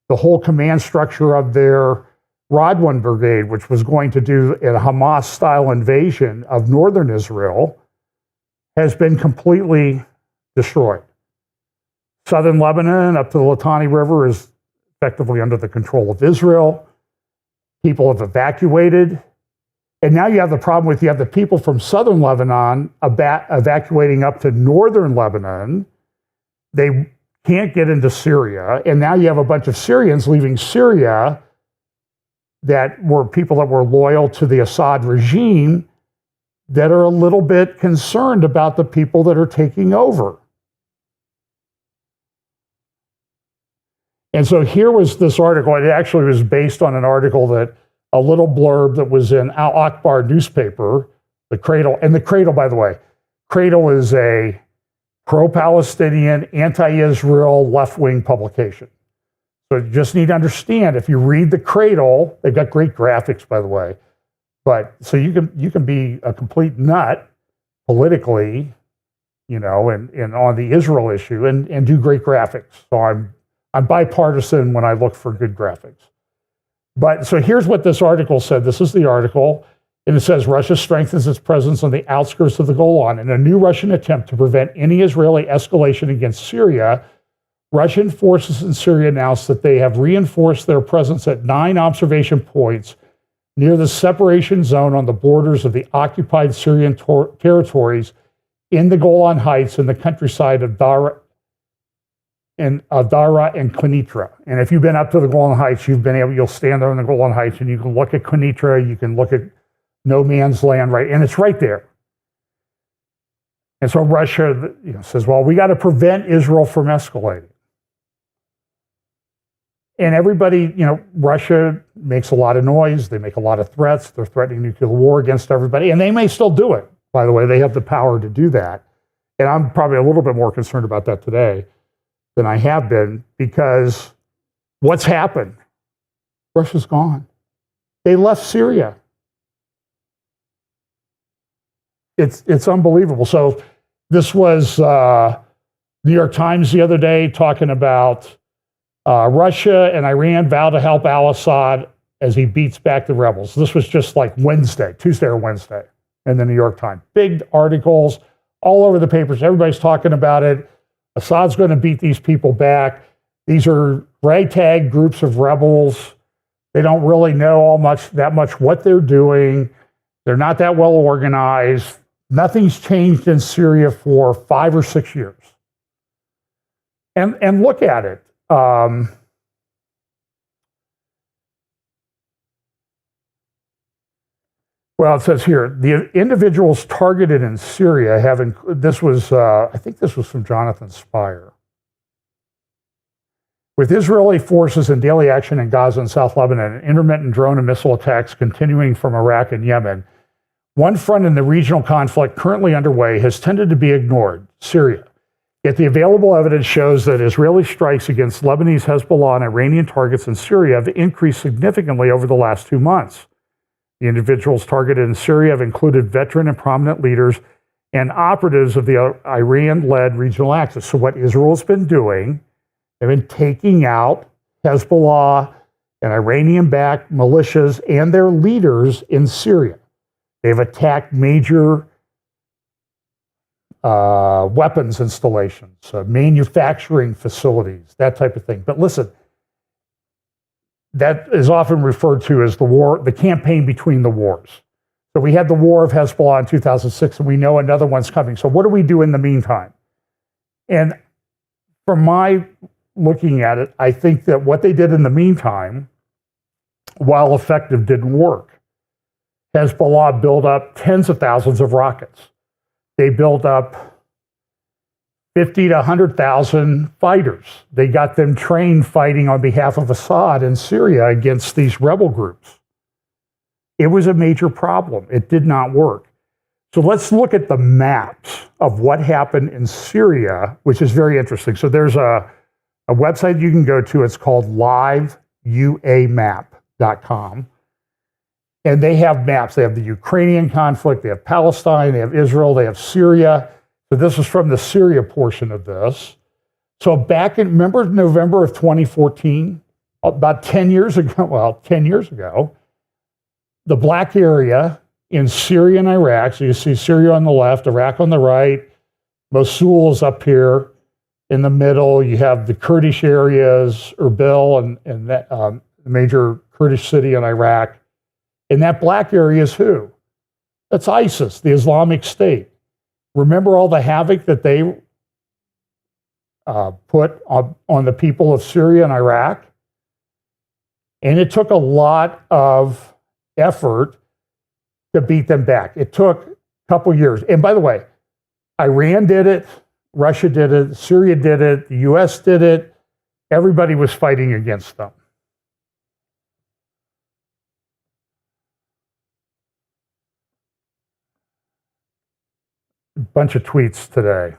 the whole command structure of their Radwan Brigade, which was going to do a Hamas-style invasion of northern Israel, has been completely destroyed. Southern Lebanon up to the Litani River is effectively under the control of Israel. People have evacuated. And now you have the problem with you have the people from southern Lebanon evacuating up to northern Lebanon. They can't get into Syria. And now you have a bunch of Syrians leaving Syria that were people that were loyal to the Assad regime that are a little bit concerned about the people that are taking over. And so here was this article. It actually was based on an article that a little blurb that was in Al Akbar newspaper, the Cradle. And the Cradle, by the way, Cradle is a pro-Palestinian, anti-Israel, left-wing publication. So you just need to understand, if you read the Cradle, they've got great graphics, by the way. But so you can be a complete nut politically, and on the Israel issue and do great graphics. So I'm bipartisan when I look for good graphics. But so here's what this article said. This is the article. And it says, Russia strengthens its presence on the outskirts of the Golan. In a new Russian attempt to prevent any Israeli escalation against Syria, Russian forces in Syria announced that they have reinforced their presence at 9 observation points near the separation zone on the borders of the occupied Syrian territories in the Golan Heights in the countryside of Dara and Quneitra. And if you've been up to the Golan Heights, you'll stand there in the Golan Heights and you can look at Quneitra, you can look at no man's land, right? And it's right there. And so Russia says, well, we got to prevent Israel from escalating. And everybody, Russia makes a lot of noise. They make a lot of threats. They're threatening nuclear war against everybody. And they may still do it, by the way. They have the power to do that. And I'm probably a little bit more concerned about that today than I have been, because what's happened? Russia's gone. They left Syria. It's unbelievable. So this was New York Times the other day talking about Russia and Iran vow to help al-Assad as he beats back the rebels. This was just like Tuesday or Wednesday in the New York Times. Big articles all over the papers. Everybody's talking about it. Assad's going to beat these people back. These are ragtag groups of rebels. They don't really know that much what they're doing. They're not that well organized. Nothing's changed in Syria for 5 or 6 years. And look at it. Well, it says here, the individuals targeted in Syria this was, I think this was from Jonathan Spire. With Israeli forces in daily action in Gaza and South Lebanon, and intermittent drone and missile attacks continuing from Iraq and Yemen, one front in the regional conflict currently underway has tended to be ignored, Syria. Yet the available evidence shows that Israeli strikes against Lebanese Hezbollah and Iranian targets in Syria have increased significantly over the last 2 months. The individuals targeted in Syria have included veteran and prominent leaders and operatives of the Iran-led regional axis. So what Israel's been doing, they've been taking out Hezbollah and Iranian-backed militias and their leaders in Syria. They've attacked major weapons installations, manufacturing facilities, that type of thing. But listen, that is often referred to as the campaign between the wars. So we had the war of Hezbollah in 2006, and we know another one's coming. So what do we do in the meantime? And from my looking at it, I think that what they did in the meantime, while effective, didn't work. Hezbollah built up tens of thousands of rockets. They built up 50 to 100,000 fighters. They got them trained fighting on behalf of Assad in Syria against these rebel groups. It was a major problem. It did not work. So let's look at the maps of what happened in Syria, which is very interesting. So there's a website you can go to. It's called liveuamap.com. And they have maps. They have the Ukrainian conflict, they have Palestine, they have Israel, they have Syria. So this is from the Syria portion of this. So remember November of 2014? about 10 years ago, the black area in Syria and Iraq, so you see Syria on the left, Iraq on the right, Mosul is up here in the middle. You have the Kurdish areas, Erbil and that, the major Kurdish city in Iraq. And that black area is who? That's ISIS, the Islamic State. Remember all the havoc that they put on the people of Syria and Iraq? And it took a lot of effort to beat them back. It took a couple years. And by the way, Iran did it, Russia did it, Syria did it, the US did it. Everybody was fighting against them. A bunch of tweets today.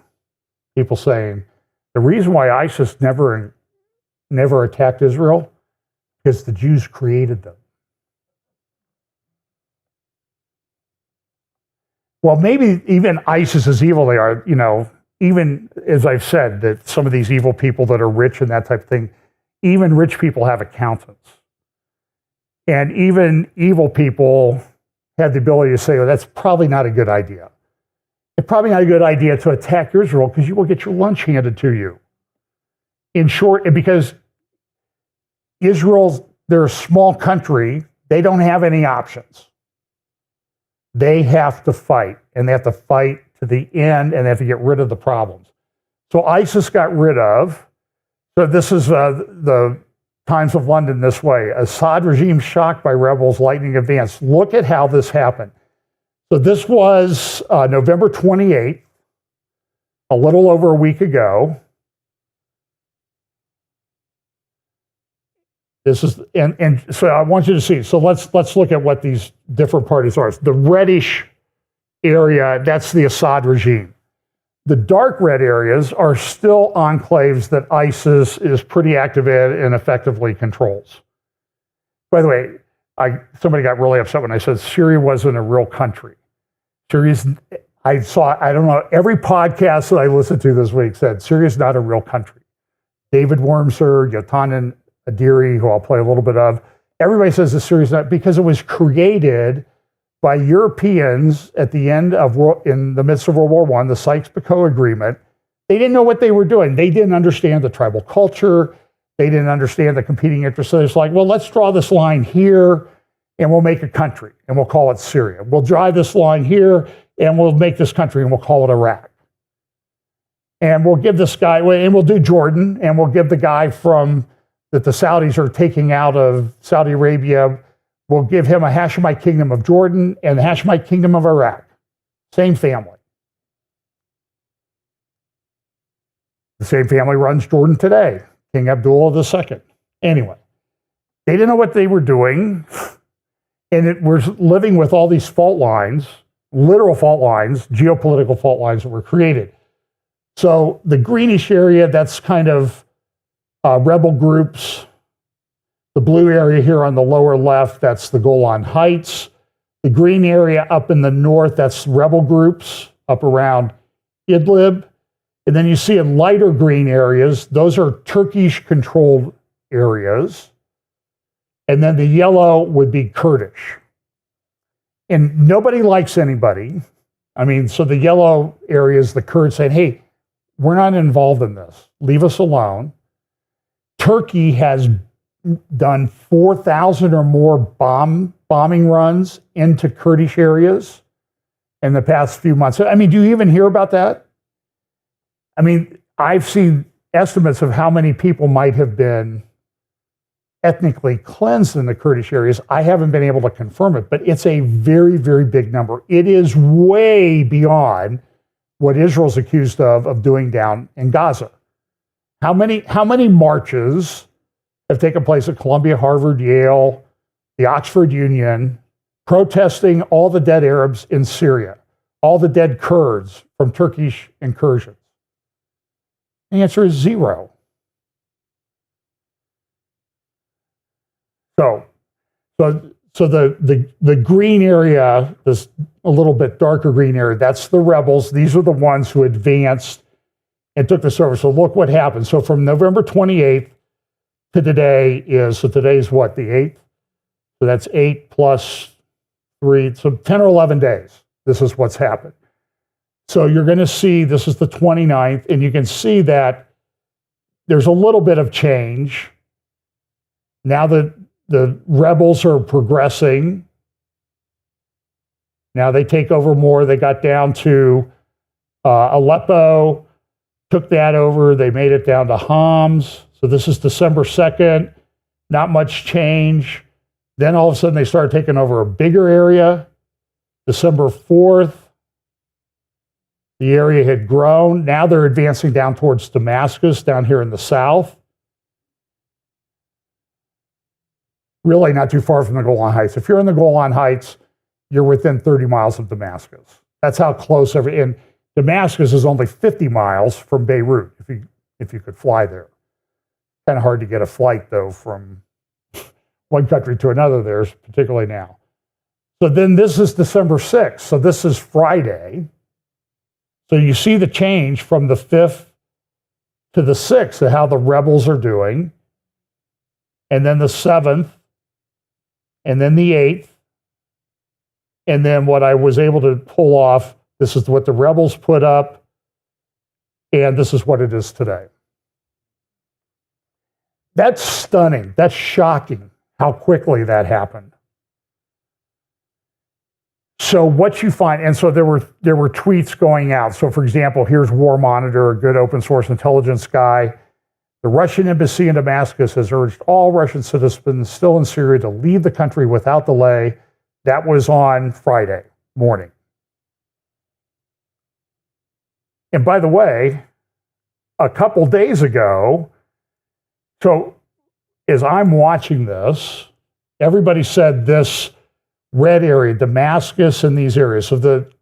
People saying, the reason why ISIS never attacked Israel is the Jews created them. Well, maybe even ISIS is evil they are, even as I've said, that some of these evil people that are rich and that type of thing, even rich people have accountants. And even evil people have the ability to say, oh, that's probably not a good idea. It's probably not a good idea to attack Israel because you will get your lunch handed to you. In short, because they're a small country, they don't have any options. They have to fight, and they have to fight to the end, and they have to get rid of the problems. So ISIS got rid of, so this is the Times of London this way, Assad regime shocked by rebels, lightning advance. Look at how this happened. So this was November 28th, a little over a week ago. This is, and so I want you to see. So let's look at what these different parties are. The reddish area, that's the Assad regime. The dark red areas are still enclaves that ISIS is pretty active in and effectively controls. By the way, somebody got really upset when I said Syria wasn't a real country. I don't know, every podcast that I listened to this week said Syria's not a real country. David Wormser, Yotanan Adiri, who I'll play a little bit of, everybody says the Syria's not, because it was created by Europeans at the end of, in the midst of World War I, the Sykes-Picot Agreement. They didn't know what they were doing. They didn't understand the tribal culture. They didn't understand the competing interests. So it's like, well, let's draw this line here and we'll make a country and we'll call it Syria. We'll draw this line here and we'll make this country and we'll call it Iraq. And we'll give this guy, and we'll do Jordan, and we'll give the guy that the Saudis are taking out of Saudi Arabia, we'll give him a Hashemite kingdom of Jordan and the Hashemite kingdom of Iraq. Same family. The same family runs Jordan today, King Abdullah II. Anyway, they didn't know what they were doing, and we're living with all these fault lines, literal fault lines, geopolitical fault lines that were created. So the greenish area, that's kind of rebel groups. The blue area here on the lower left, that's the Golan Heights. The green area up in the north, that's rebel groups up around Idlib. And then you see in lighter green areas, those are Turkish-controlled areas. And then the yellow would be Kurdish. And nobody likes anybody. I mean, so the yellow area is the Kurds saying, hey, we're not involved in this. Leave us alone. Turkey has done 4,000 or more bombing runs into Kurdish areas in the past few months. I mean, do you even hear about that? I mean, I've seen estimates of how many people might have been ethnically cleansed in the Kurdish areas. I haven't been able to confirm it, but it's a very, very big number. It is way beyond what Israel's accused of doing down in Gaza. How many marches have taken place at Columbia, Harvard, Yale, the Oxford Union, protesting all the dead Arabs in Syria, all the dead Kurds from Turkish incursions? The answer is zero. So the green area, this a little bit darker green area, that's the rebels. These are the ones who advanced and took this over. So look what happened. So from November 28th to today is, so today's what, the 8th? So that's 8 plus 3, so 10 or 11 days. This is what's happened. So you're going to see, this is the 29th, and you can see that there's a little bit of change. Now the rebels are progressing. Now they take over more. They got down to Aleppo, took that over. They made it down to Homs. So this is December 2nd. Not much change. Then all of a sudden they started taking over a bigger area. December 4th, the area had grown. Now they're advancing down towards Damascus, down here in the south. Really not too far from the Golan Heights. If you're in the Golan Heights, you're within 30 miles of Damascus. That's how close and Damascus is only 50 miles from Beirut, if you could fly there. Kind of hard to get a flight, though, from one country to another there, particularly now. So then this is December 6th. So this is Friday. So you see the change from the 5th to the 6th of how the rebels are doing. And then the 7th. And then the 8th. And then what I was able to pull off, this is what the rebels put up. And this is what it is today. That's stunning. That's shocking how quickly that happened. So what you find, and so there were tweets going out. So for example, here's War Monitor, a good open source intelligence guy. The Russian embassy in Damascus has urged all Russian citizens still in Syria to leave the country without delay. That was on Friday morning. And by the way, a couple days ago, so as I'm watching this, everybody said this red area, Damascus and these areas. So the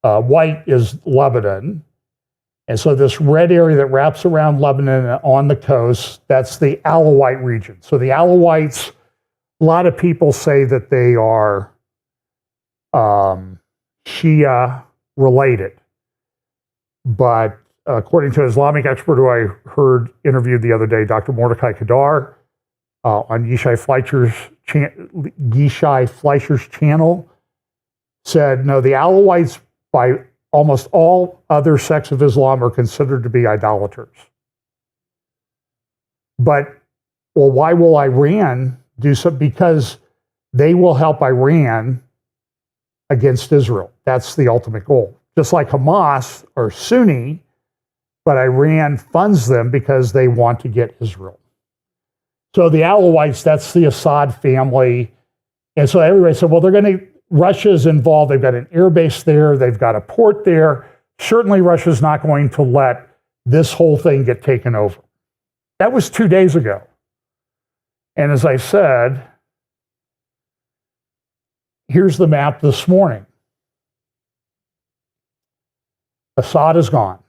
white is Lebanon. And so this red area that wraps around Lebanon and on the coast, that's the Alawite region. So the Alawites, a lot of people say that they are Shia related. But according to an Islamic expert who I heard interviewed the other day, Dr. Mordecai Kadar, on Yishai Fleischer's channel, said, no, the Alawites, by almost all other sects of Islam, are considered to be idolaters. But, well, why will Iran do so? Because they will help Iran against Israel. That's the ultimate goal. Just like Hamas are Sunni, but Iran funds them because they want to get Israel. So the Alawites, that's the Assad family. And so everybody said, well, Russia's involved. They've got an air base there. They've got a port there. Certainly Russia's not going to let this whole thing get taken over. That was 2 days ago. And as I said, here's the map this morning. Assad is gone.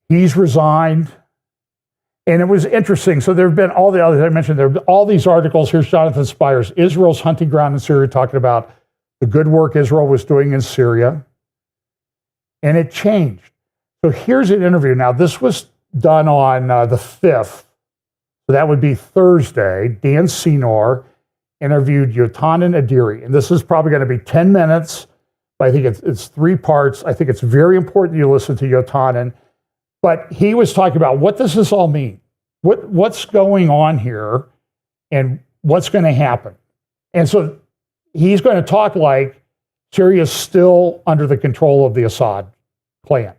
He's resigned. And it was interesting. So there have been all the others I mentioned. There have been all these articles. Here's Jonathan Spires, Israel's hunting ground in Syria, talking about the good work Israel was doing in Syria. And it changed. So here's an interview. Now, this was done on the 5th. So that would be Thursday. Dan Senor interviewed Yotanan Adiri. And this is probably going to be 10 minutes. But I think it's 3 parts. I think it's very important you listen to Yotanan. But he was talking about, what does this all mean? What's going on here and what's going to happen? And so he's going to talk like Syria is still under the control of the Assad clan.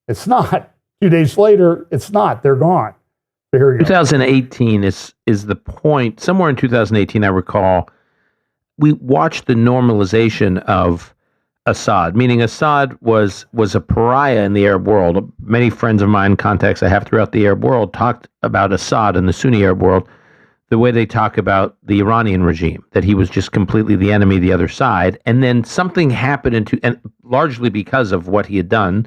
It's not. 2 days later, it's not. They're gone. So here you go. 2018 is the point. Somewhere in 2018, I recall, we watched the normalization of Assad, meaning Assad was a pariah in the Arab world. Many friends of mine, contacts I have throughout the Arab world, talked about Assad in the Sunni Arab world the way they talk about the Iranian regime, that he was just completely the enemy of the other side. And then something happened and largely because of what he had done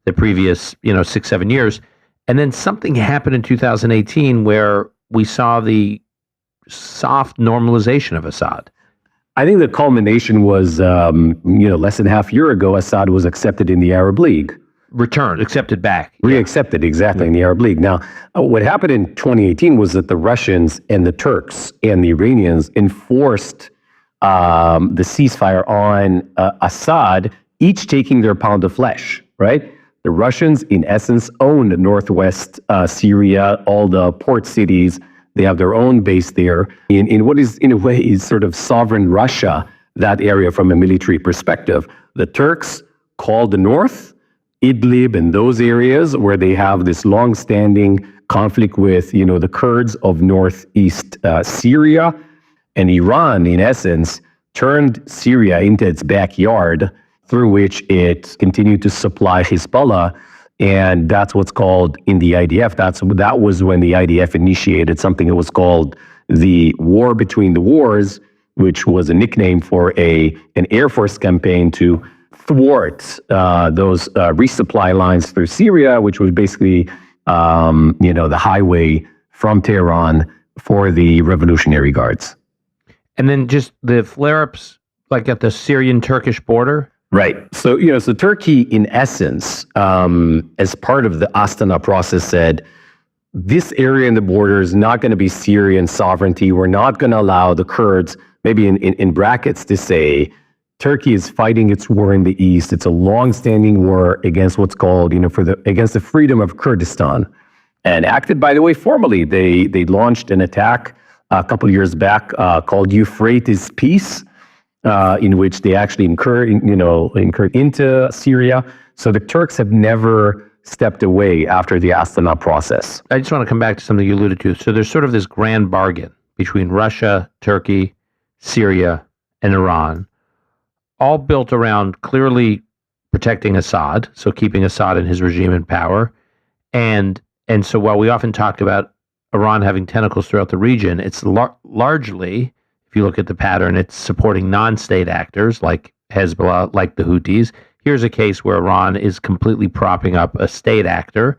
the previous 6-7 years. And then something happened in 2018 where we saw the soft normalization of Assad. I think the culmination was, less than half a year ago, Assad was accepted in the Arab League. accepted back. Reaccepted, exactly, in the Arab League. Now, what happened in 2018 was that the Russians and the Turks and the Iranians enforced the ceasefire on Assad, each taking their pound of flesh, right? The Russians, in essence, owned northwest Syria, all the port cities. They have their own base there. In what is, in a way, is sort of sovereign Russia, that area from a military perspective. The Turks called the north, Idlib and those areas where they have this long-standing conflict with, the Kurds of northeast Syria. And Iran, in essence, turned Syria into its backyard, through which it continued to supply Hezbollah. And that's what's called in the IDF. That was when the IDF initiated something that was called the War Between the Wars, which was a nickname for an Air Force campaign to thwart those resupply lines through Syria, which was basically the highway from Tehran for the Revolutionary Guards. And then just the flare-ups, like at the Syrian-Turkish border? Right. So, so Turkey, in essence, as part of the Astana process, said, this area in the border is not going to be Syrian sovereignty. We're not going to allow the Kurds, maybe in brackets, to say, Turkey is fighting its war in the east. It's a long-standing war against what's called, against the freedom of Kurdistan, and acted, by the way, formally. They launched an attack a couple of years back called Euphrates Peace, in which they actually incurred into Syria. So the Turks have never stepped away after the Astana process. I just want to come back to something you alluded to. So there's sort of this grand bargain between Russia, Turkey, Syria, and Iran, all built around clearly protecting Assad, so keeping Assad and his regime in power. And so while we often talk about Iran having tentacles throughout the region, it's largely, if you look at the pattern, it's supporting non-state actors like Hezbollah, like the Houthis. Here's a case where Iran is completely propping up a state actor,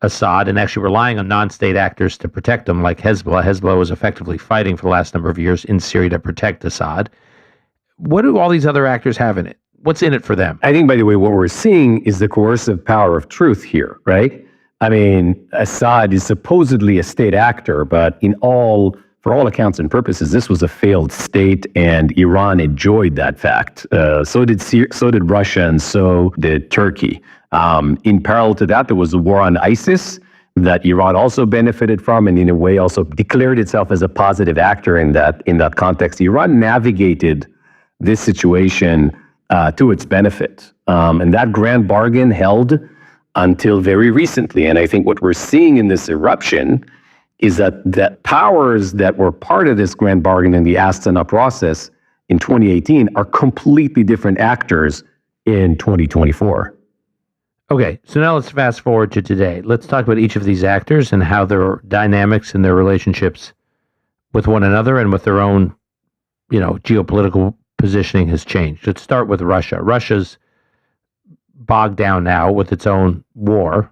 Assad, and actually relying on non-state actors to protect them, like Hezbollah. Hezbollah was effectively fighting for the last number of years in Syria to protect Assad. What do all these other actors have in it? What's in it for them? I think, by the way, what we're seeing is the coercive power of truth here, right? I mean, Assad is supposedly a state actor, but for all accounts and purposes, this was a failed state, and Iran enjoyed that fact. So did Russia, and so did Turkey. In parallel to that, there was a war on ISIS that Iran also benefited from, and in a way also declared itself as a positive actor in that context. Iran navigated this situation to its benefit, and that grand bargain held until very recently. And I think what we're seeing in this eruption is that powers that were part of this grand bargain in the Astana process in 2018 are completely different actors in 2024. Okay, so now let's fast forward to today. Let's talk about each of these actors and how their dynamics and their relationships with one another and with their own, geopolitical positioning has changed. Let's start with Russia. Russia's bogged down now with its own war.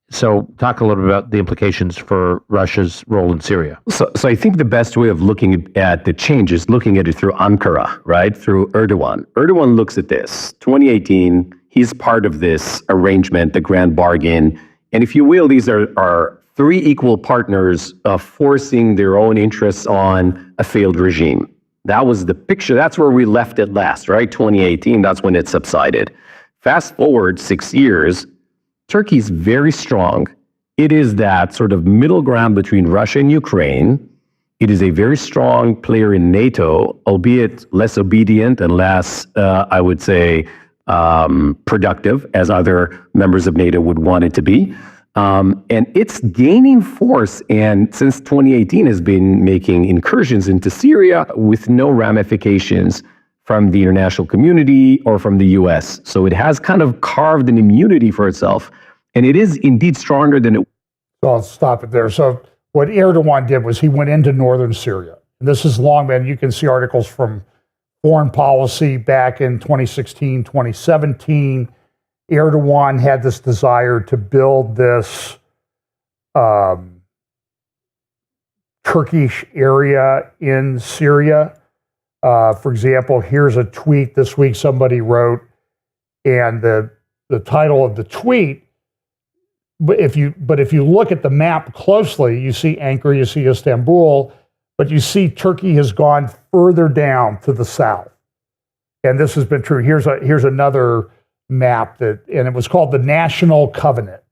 So talk a little bit about the implications for Russia's role in Syria. So I think the best way of looking at the change is looking at it through Ankara, right? Through Erdogan. Erdogan looks at this. 2018, he's part of this arrangement, the grand bargain. And if you will, these are three equal partners forcing their own interests on a failed regime. That was the picture. That's where we left it last, right? 2018, that's when it subsided. Fast forward 6 years, Turkey's very strong. It is that sort of middle ground between Russia and Ukraine. It is a very strong player in NATO, albeit less obedient and less, I would say, productive as other members of NATO would want it to be. And it's gaining force, and since 2018 has been making incursions into Syria with no ramifications from the international community or from the US. So it has kind of carved an immunity for itself, and it is indeed stronger than it. So I'll stop it there. So what Erdogan did was he went into northern Syria. And this has long been, you can see articles from Foreign Policy back in 2016, 2017. Erdogan had this desire to build this Turkish area in Syria. For example, here's a tweet this week somebody wrote, and the the title of the tweet. But if you look at the map closely, you see Ankara, you see Istanbul, but you see Turkey has gone further down to the south. And this has been true. Here's another map and it was called the National Covenant.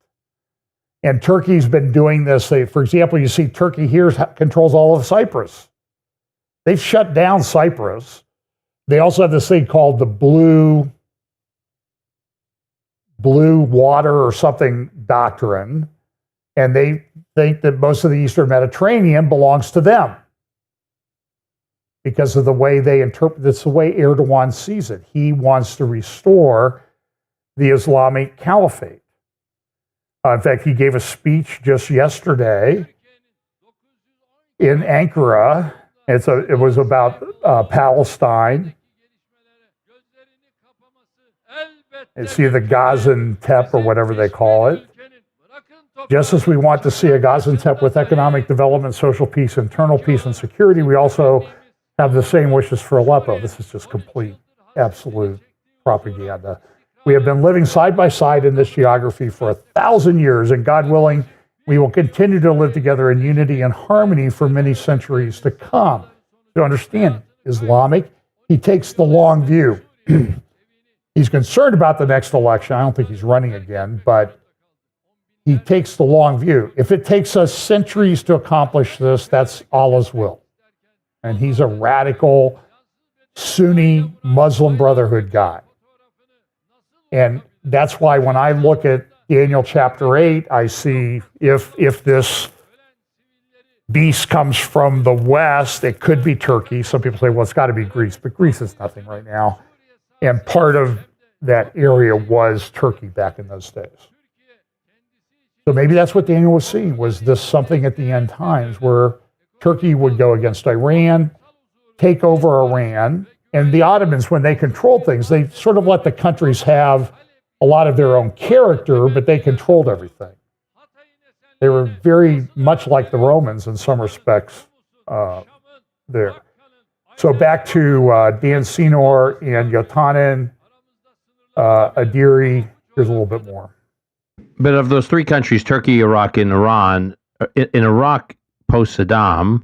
And Turkey's been doing this. For example, you see Turkey here controls all of Cyprus. They've shut down Cyprus. They also have this thing called the blue water or something doctrine. And they think that most of the Eastern Mediterranean belongs to them because of the way they interpret. It's the way Erdogan sees it. He wants to restore the Islamic Caliphate. In fact, he gave a speech just yesterday in Ankara. It was about Palestine. And see the Gaziantep or whatever they call it. Just as we want to see a Gaziantep with economic development, social peace, internal peace, and security, we also have the same wishes for Aleppo. This is just complete, absolute propaganda. We have been living side by side in this geography for 1,000 years, and God willing, we will continue to live together in unity and harmony for many centuries to come. To understand Islamic, he takes the long view. He's concerned about the next election. I don't think he's running again, but he takes the long view. If it takes us centuries to accomplish this, that's Allah's will. And he's a radical Sunni Muslim Brotherhood guy. And that's why when I look at Daniel chapter 8, I see if this beast comes from the west, it could be Turkey. Some people say, well, it's got to be Greece, but Greece is nothing right now. And part of that area was Turkey back in those days. So maybe that's what Daniel was seeing, was this something at the end times where Turkey would go against Iran, take over Iran, and the Ottomans, when they controlled things, they sort of let the countries have a lot of their own character, but they controlled everything. They were very much like the Romans in some respects there. So back to Dan Senor and Yotanan, Adiri. Here's a little bit more. But of those three countries, Turkey, Iraq, and Iran, in Iraq post-Saddam,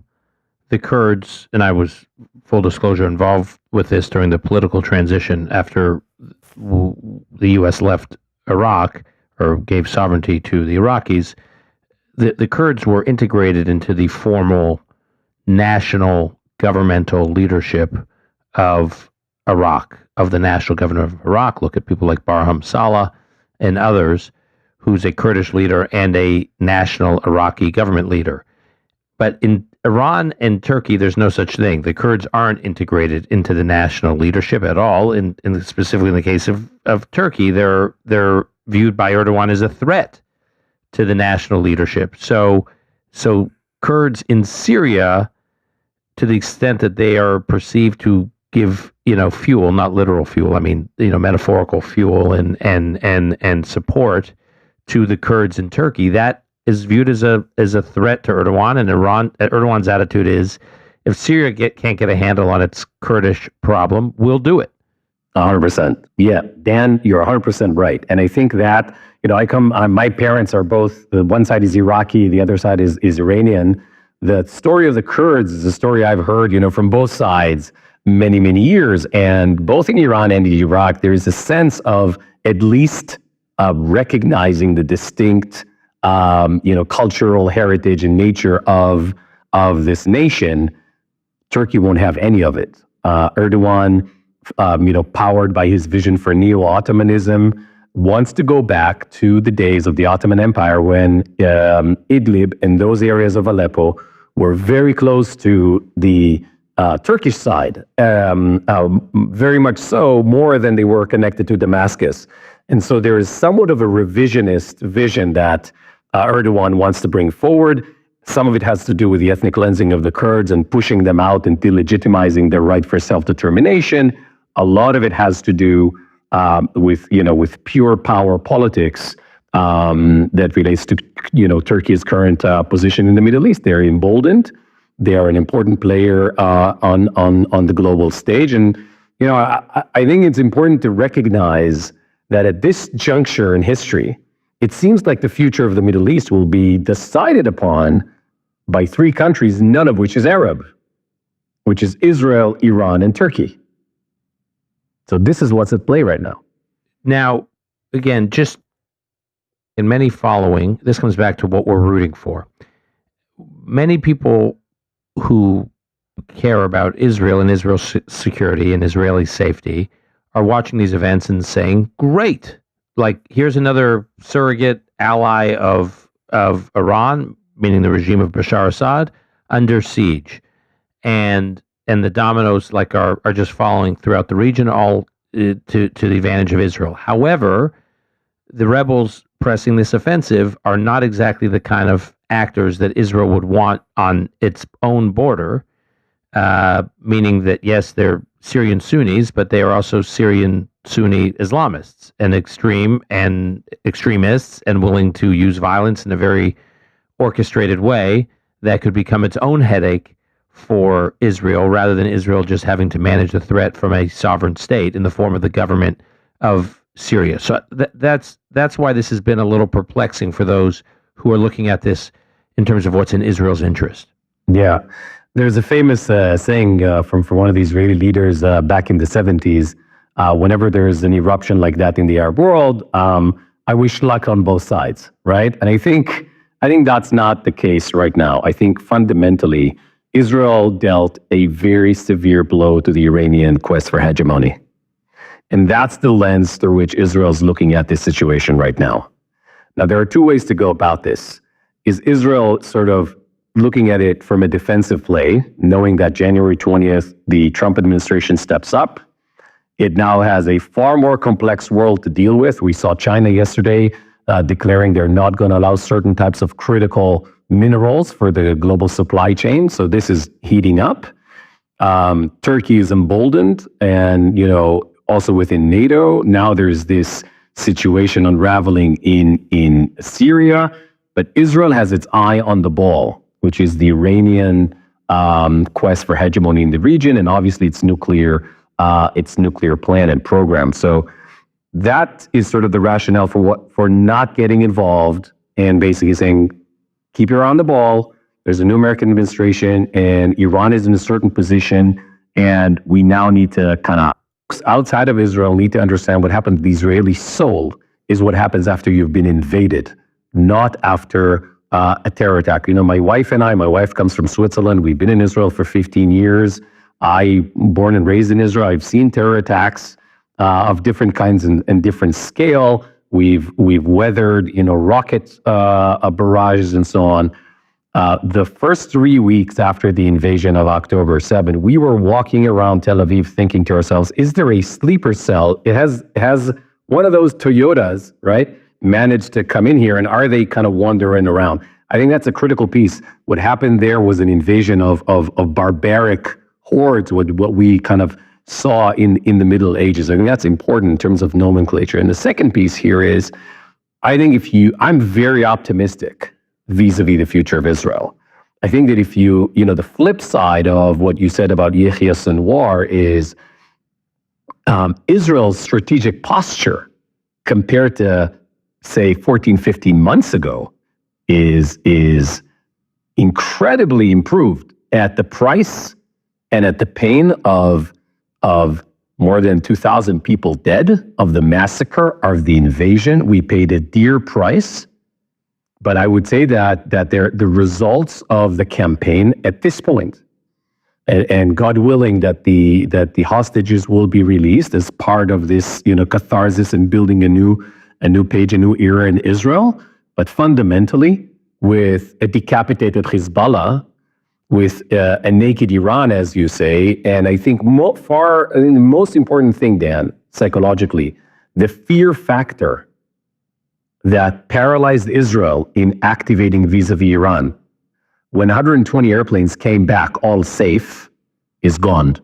the Kurds, and I was, full disclosure, involved with this during the political transition after the U.S. left Iraq or gave sovereignty to the Iraqis, the Kurds were integrated into the formal national governmental leadership of Iraq, of the national government of Iraq. Look at people like Barham Saleh and others, who's a Kurdish leader and a national Iraqi government leader. But in Iran and Turkey, there's no such thing. The Kurds aren't integrated into the national leadership at all. Specifically in the case of Turkey, they're viewed by Erdogan as a threat to the national leadership. So Kurds in Syria, to the extent that they are perceived to give, fuel, not literal fuel, I mean, metaphorical fuel and support to the Kurds in Turkey, that is viewed as a threat to Erdogan. And Erdogan's attitude is, if Syria can't get a handle on its Kurdish problem, we'll do it. 100%. Yeah, Dan, you're 100% right. And I think that, my parents are both, the one side is Iraqi, the other side is Iranian. The story of the Kurds is a story I've heard, from both sides many, many years. And both in Iran and in Iraq, there is a sense of at least recognizing the distinct, cultural heritage and nature of this nation. Turkey won't have any of it. Erdogan, powered by his vision for neo-Ottomanism, wants to go back to the days of the Ottoman Empire when Idlib and those areas of Aleppo were very close to the Turkish side, very much so, more than they were connected to Damascus. And so there is somewhat of a revisionist vision that Erdogan wants to bring forward. Some of it has to do with the ethnic cleansing of the Kurds and pushing them out and delegitimizing their right for self-determination. A lot of it has to do with pure power politics that relates to Turkey's current position in the Middle East. They're emboldened. They are an important player on the global stage, and I think it's important to recognize that at this juncture in history, it seems like the future of the Middle East will be decided upon by three countries, none of which is Arab, which is Israel, Iran, and Turkey. So this is what's at play right now. Now, again, just in many following, this comes back to what we're rooting for. Many people who care about Israel and Israel's security and Israeli safety are watching these events and saying, great, like here's another surrogate ally of Iran, meaning the regime of Bashar Assad, under siege. And the dominoes like are just falling throughout the region, all to the advantage of Israel. However, the rebels pressing this offensive are not exactly the kind of actors that Israel would want on its own border, meaning that, yes, they're Syrian Sunnis, but they are also Syrian Sunni Islamists and extremists and willing to use violence in a very orchestrated way that could become its own headache for Israel, rather than Israel just having to manage the threat from a sovereign state in the form of the government of Syria. So that's why this has been a little perplexing for those who are looking at this in terms of what's in Israel's interest. Yeah. There's a famous saying from one of the Israeli leaders back in the 70s, whenever there's an eruption like that in the Arab world, I wish luck on both sides, right? And I think that's not the case right now. I think fundamentally, Israel dealt a very severe blow to the Iranian quest for hegemony. And that's the lens through which Israel's looking at this situation right now. Now, there are two ways to go about this. Is Israel sort of looking at it from a defensive play, knowing that January 20th, the Trump administration steps up? It now has a far more complex world to deal with. We saw China yesterday declaring they're not going to allow certain types of critical minerals for the global supply chain. So this is heating up. Turkey is emboldened, and also within NATO. Now there's this situation unraveling in Syria, but Israel has its eye on the ball, which is the Iranian quest for hegemony in the region, and obviously its nuclear plan and program. So that is sort of the rationale for not getting involved and basically saying, keep your eye on the ball. There's a new American administration, and Iran is in a certain position, and we now need to kind of, outside of Israel, need to understand what happened to the Israeli soul is what happens after you've been invaded, not after a terror attack. My wife comes from Switzerland. We've been in Israel for 15 years. Born and raised in Israel. I've seen terror attacks of different kinds and different scale. We've weathered, rocket barrages and so on. The first 3 weeks after the invasion of October 7, we were walking around Tel Aviv thinking to ourselves, is there a sleeper cell? It has one of those Toyotas, right, managed to come in here, and are they kind of wandering around? I think that's a critical piece. What happened there was an invasion of barbaric hordes, what we kind of saw in the Middle Ages. I think that's important in terms of nomenclature. And the second piece here is, I think I'm very optimistic vis-a-vis the future of Israel. I think that if the flip side of what you said about Yahya Sinwar is Israel's strategic posture compared to, say, 14, 15 months ago is incredibly improved at the price and at the pain of more than 2,000 people dead, of the massacre, of the invasion. We paid a dear price. But I would say that the results of the campaign at this point, and God willing that the hostages will be released as part of this catharsis and building a new page, a new era in Israel. But fundamentally, with a decapitated Hezbollah, with a naked Iran, as you say, and I think the most important thing, Dan, psychologically, the fear factor that paralyzed Israel in activating vis-a-vis Iran, when 120 airplanes came back all safe, is gone.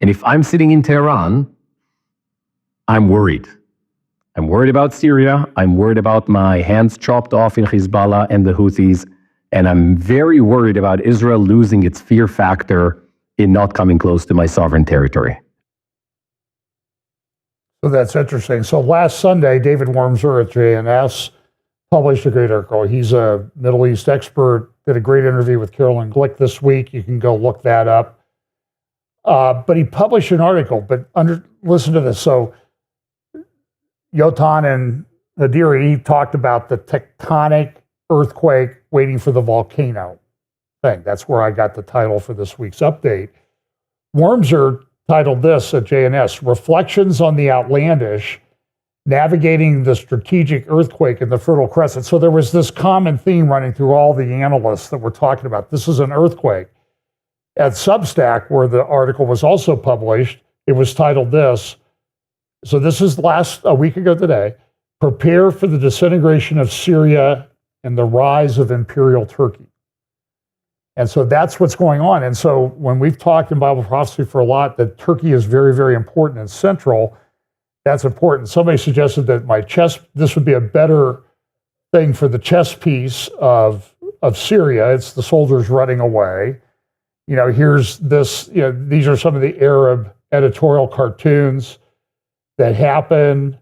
And if I'm sitting in Tehran, I'm worried. I'm worried about Syria. I'm worried about my hands chopped off in Hezbollah and the Houthis. And I'm very worried about Israel losing its fear factor in not coming close to my sovereign territory. So that's interesting. So last Sunday, David Wormser at JNS published a great article. He's a Middle East expert, did a great interview with Carolyn Glick this week. You can go look that up. But he published an article, listen to this. So Yotan and Nadiri talked about the tectonic earthquake waiting for the volcano thing. That's where I got the title for this week's update. Wormser titled this at JNS, Reflections on the Outlandish, Navigating the Strategic Earthquake in the Fertile Crescent. So there was this common theme running through all the analysts that were talking about. This is an earthquake. At Substack, where the article was also published, it was titled this. So this is a week ago today. Prepare for the disintegration of Syria and the rise of Imperial Turkey. And so that's what's going on. And so when we've talked in Bible prophecy for a lot that Turkey is very, very important and central, that's important. Somebody suggested that this would be a better thing for the chess piece of Syria. It's the soldiers running away. Here's this, these are some of the Arab editorial cartoons that happened.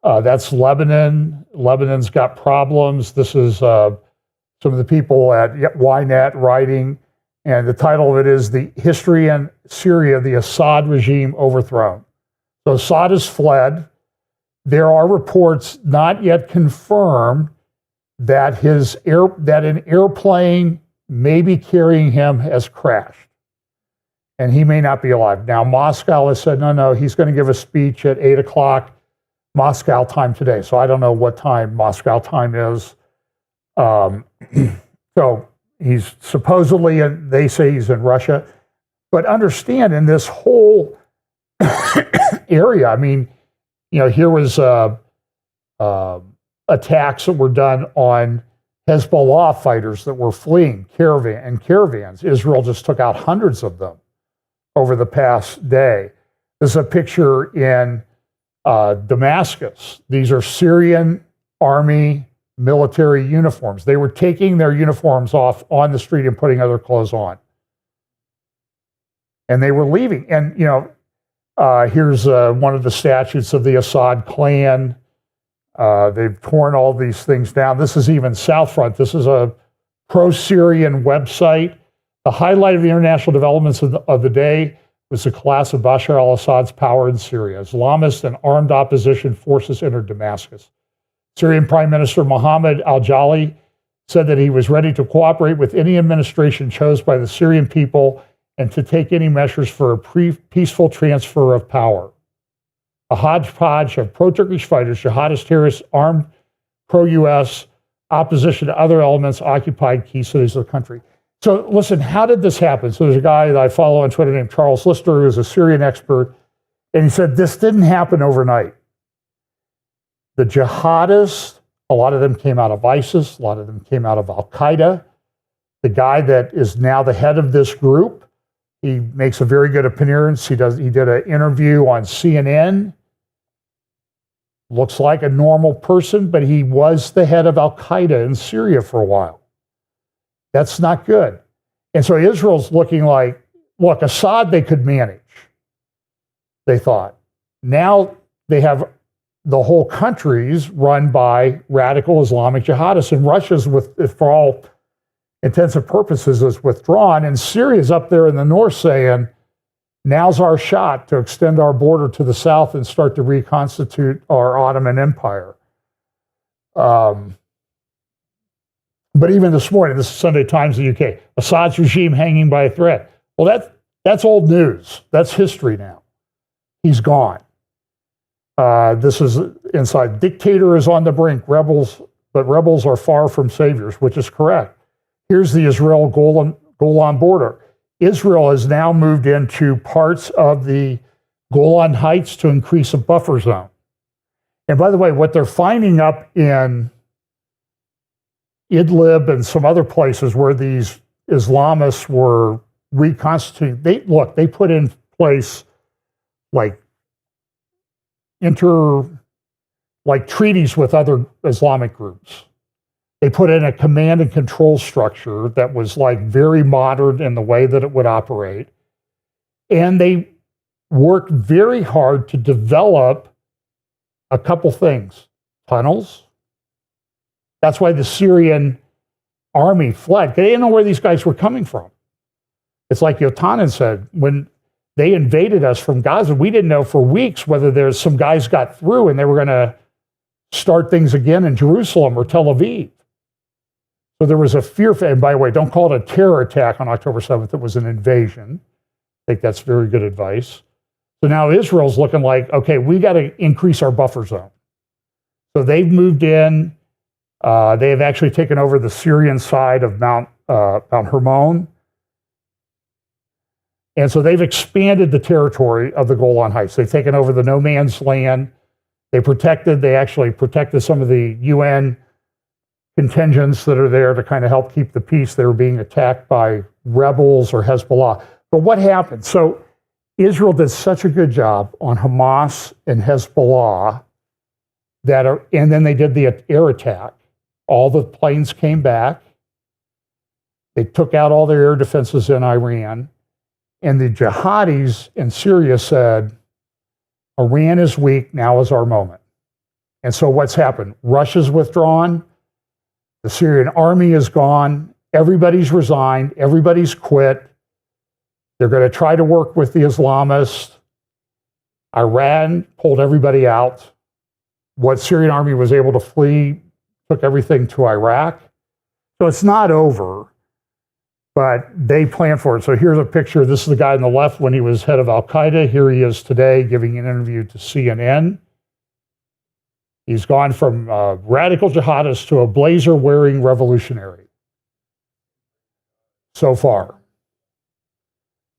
That's Lebanon. Lebanon's got problems. This is some of the people at Ynet writing, and the title of it is The History in Syria, the Assad Regime Overthrown. So Assad has fled. There are reports not yet confirmed that an airplane maybe carrying him has crashed, and he may not be alive. Now, Moscow has said, no, he's going to give a speech at 8 o'clock Moscow time today. So I don't know what time Moscow time is. So he's supposedly, they say he's in Russia. But understand, in this whole area, I mean, here was attacks that were done on Hezbollah fighters that were fleeing caravans. Israel just took out hundreds of them over the past day. There's a picture in Damascus. These are Syrian army military uniforms. They were taking their uniforms off on the street and putting other clothes on. And they were leaving. And, here's one of the statues of the Assad clan. They've torn all these things down. This is even South Front. This is a pro-Syrian website. The highlight of the international developments of the day was the collapse of Bashar al-Assad's power in Syria. Islamist and armed opposition forces entered Damascus. Syrian Prime Minister Mohammed al-Jali said that he was ready to cooperate with any administration chosen by the Syrian people and to take any measures for a peaceful transfer of power. A hodgepodge of pro-Turkish fighters, jihadist terrorists, armed pro-U.S. opposition to other elements occupied key cities of the country. So listen, how did this happen? So there's a guy that I follow on Twitter named Charles Lister, who's a Syrian expert, and he said this didn't happen overnight. The jihadists, a lot of them came out of ISIS, a lot of them came out of Al-Qaeda. The guy that is now the head of this group, he makes a very good appearance. He did an interview on CNN. Looks like a normal person, but he was the head of Al-Qaeda in Syria for a while. That's not good. And so Israel's looking like, look, Assad they could manage, they thought. Now they have the whole country's run by radical Islamic jihadists, and Russia's, for all intents and purposes, is withdrawn, and Syria's up there in the north saying, now's our shot to extend our border to the south and start to reconstitute our Ottoman Empire. But even this morning, this is Sunday Times of the UK, Assad's regime hanging by a thread. Well, that's old news. That's history now. He's gone. This is inside. Dictator is on the brink. Rebels are far from saviors, which is correct. Here's the Israel-Golan border. Israel has now moved into parts of the Golan Heights to increase a buffer zone. And by the way, what they're finding up in Idlib and some other places where these Islamists were reconstituting, they put in place treaties with other Islamic groups. They put in a command and control structure that was very modern in the way that it would operate. And they worked very hard to develop a couple things. Tunnels. That's why the Syrian army fled. They didn't know where these guys were coming from. It's like Yotanan said, when they invaded us from Gaza, we didn't know for weeks whether there's some guys got through and they were going to start things again in Jerusalem or Tel Aviv. So there was a fear, and by the way, don't call it a terror attack on October 7th. It was an invasion. I think that's very good advice. So now Israel's looking like, okay, we got to increase our buffer zone. So they've moved in. They have actually taken over the Syrian side of Mount Hermon. And so they've expanded the territory of the Golan Heights. They've taken over the no man's land. They actually protected some of the UN contingents that are there to kind of help keep the peace. They were being attacked by rebels or Hezbollah. But what happened? So Israel did such a good job on Hamas and Hezbollah and then they did the air attack. All the planes came back. They took out all their air defenses in Iran. And the jihadis in Syria said, Iran is weak, now is our moment. And so what's happened? Russia's withdrawn. The Syrian army is gone. Everybody's resigned. Everybody's quit. They're going to try to work with the Islamists. Iran pulled everybody out. What Syrian army was able to flee took everything to Iraq. So it's not over, but they plan for it. So here's a picture. This is the guy on the left when he was head of Al-Qaeda. Here he is today giving an interview to CNN. He's gone from radical jihadist to a blazer-wearing revolutionary so far.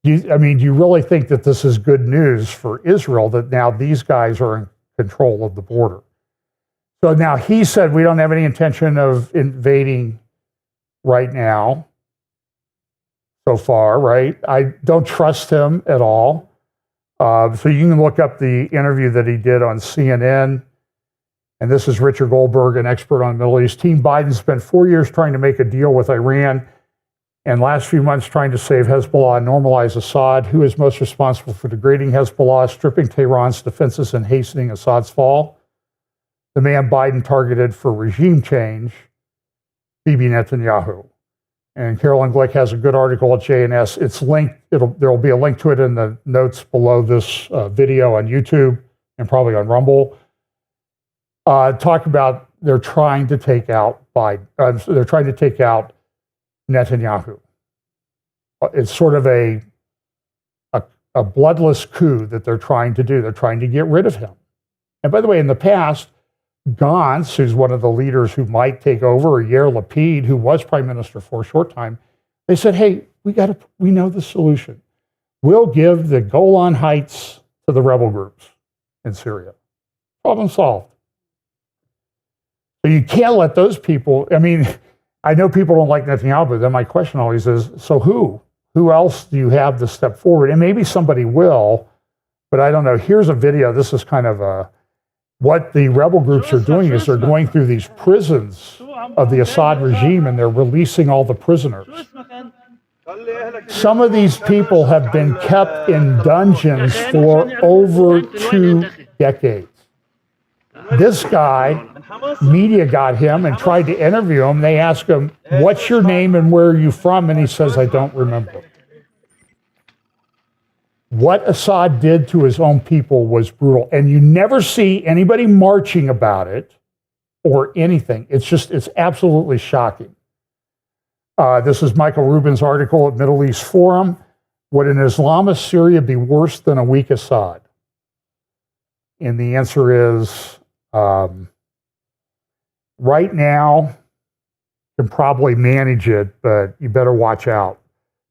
Do you really think that this is good news for Israel, that now these guys are in control of the border? So now he said, we don't have any intention of invading right now, so far, right? I don't trust him at all. So you can look up the interview that he did on CNN. And this is Richard Goldberg, an expert on the Middle East. Team Biden spent 4 years trying to make a deal with Iran and last few months trying to save Hezbollah and normalize Assad. Who is most responsible for degrading Hezbollah, stripping Tehran's defenses, and hastening Assad's fall? The man Biden targeted for regime change, Bibi Netanyahu. And Carolyn Glick has a good article at JNS. It's linked. There will be a link to it in the notes below this video on YouTube and probably on Rumble. Talk about they're trying to take out Biden. They're trying to take out Netanyahu. It's sort of a bloodless coup that they're trying to do. They're trying to get rid of him. And by the way, in the past, Gantz, who's one of the leaders who might take over, or Yair Lapid, who was prime minister for a short time, they said, hey, we know the solution. We'll give the Golan Heights to the rebel groups in Syria. Problem solved. So you can't let those people, I know people don't like Netanyahu, but then my question always is, so who? Who else do you have to step forward? And maybe somebody will, but I don't know. Here's a video. This is kind of what the rebel groups are doing is they're going through these prisons of the Assad regime and they're releasing all the prisoners. Some of these people have been kept in dungeons for over 2 decades. This guy, media got him and tried to interview him. They asked him, what's your name and where are you from? And he says, I don't remember. What Assad did to his own people was brutal. And you never see anybody marching about it or anything. It's absolutely shocking. This is Michael Rubin's article at Middle East Forum. Would an Islamist Syria be worse than a weak Assad? And the answer is, right now, you can probably manage it, but you better watch out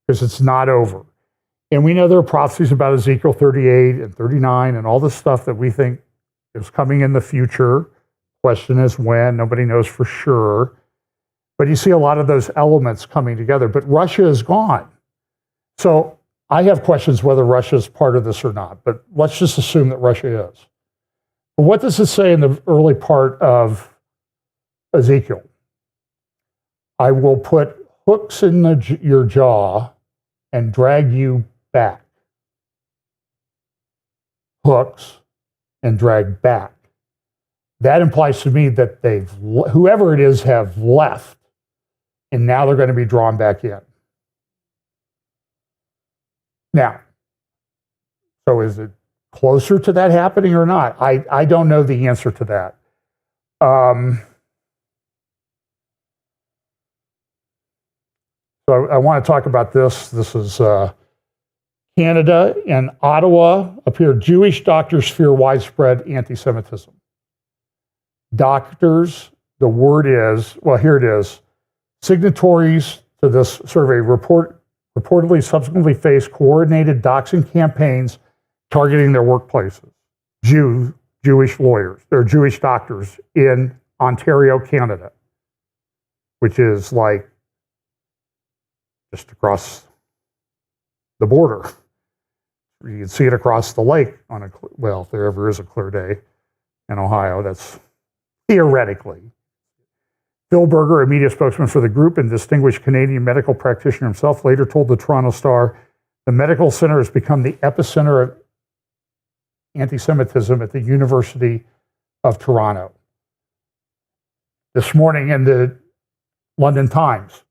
because it's not over. And we know there are prophecies about Ezekiel 38 and 39 and all this stuff that we think is coming in the future. Question is when. Nobody knows for sure. But you see a lot of those elements coming together. But Russia is gone. So I have questions whether Russia is part of this or not. But let's just assume that Russia is. But what does it say in the early part of Ezekiel? I will put hooks in your jaw and drag you back. Hooks and drag back. That implies to me that whoever it is have left, and now they're going to be drawn back in. Now, so is it closer to that happening or not? I don't know the answer to that. So I want to talk about this. This is Canada and Ottawa. Up here, Jewish doctors fear widespread anti-Semitism. Doctors, the word is, well, here it is. Signatories to this survey reportedly subsequently faced coordinated doxing campaigns targeting their workplaces. Jewish lawyers, or Jewish doctors in Ontario, Canada, which is like just across the border. You can see it across the lake on if there ever is a clear day in Ohio. That's theoretically. Phil Berger, a media spokesman for the group and distinguished Canadian medical practitioner himself, later told the Toronto Star, the medical center has become the epicenter of anti-Semitism at the University of Toronto. This morning in the London Times,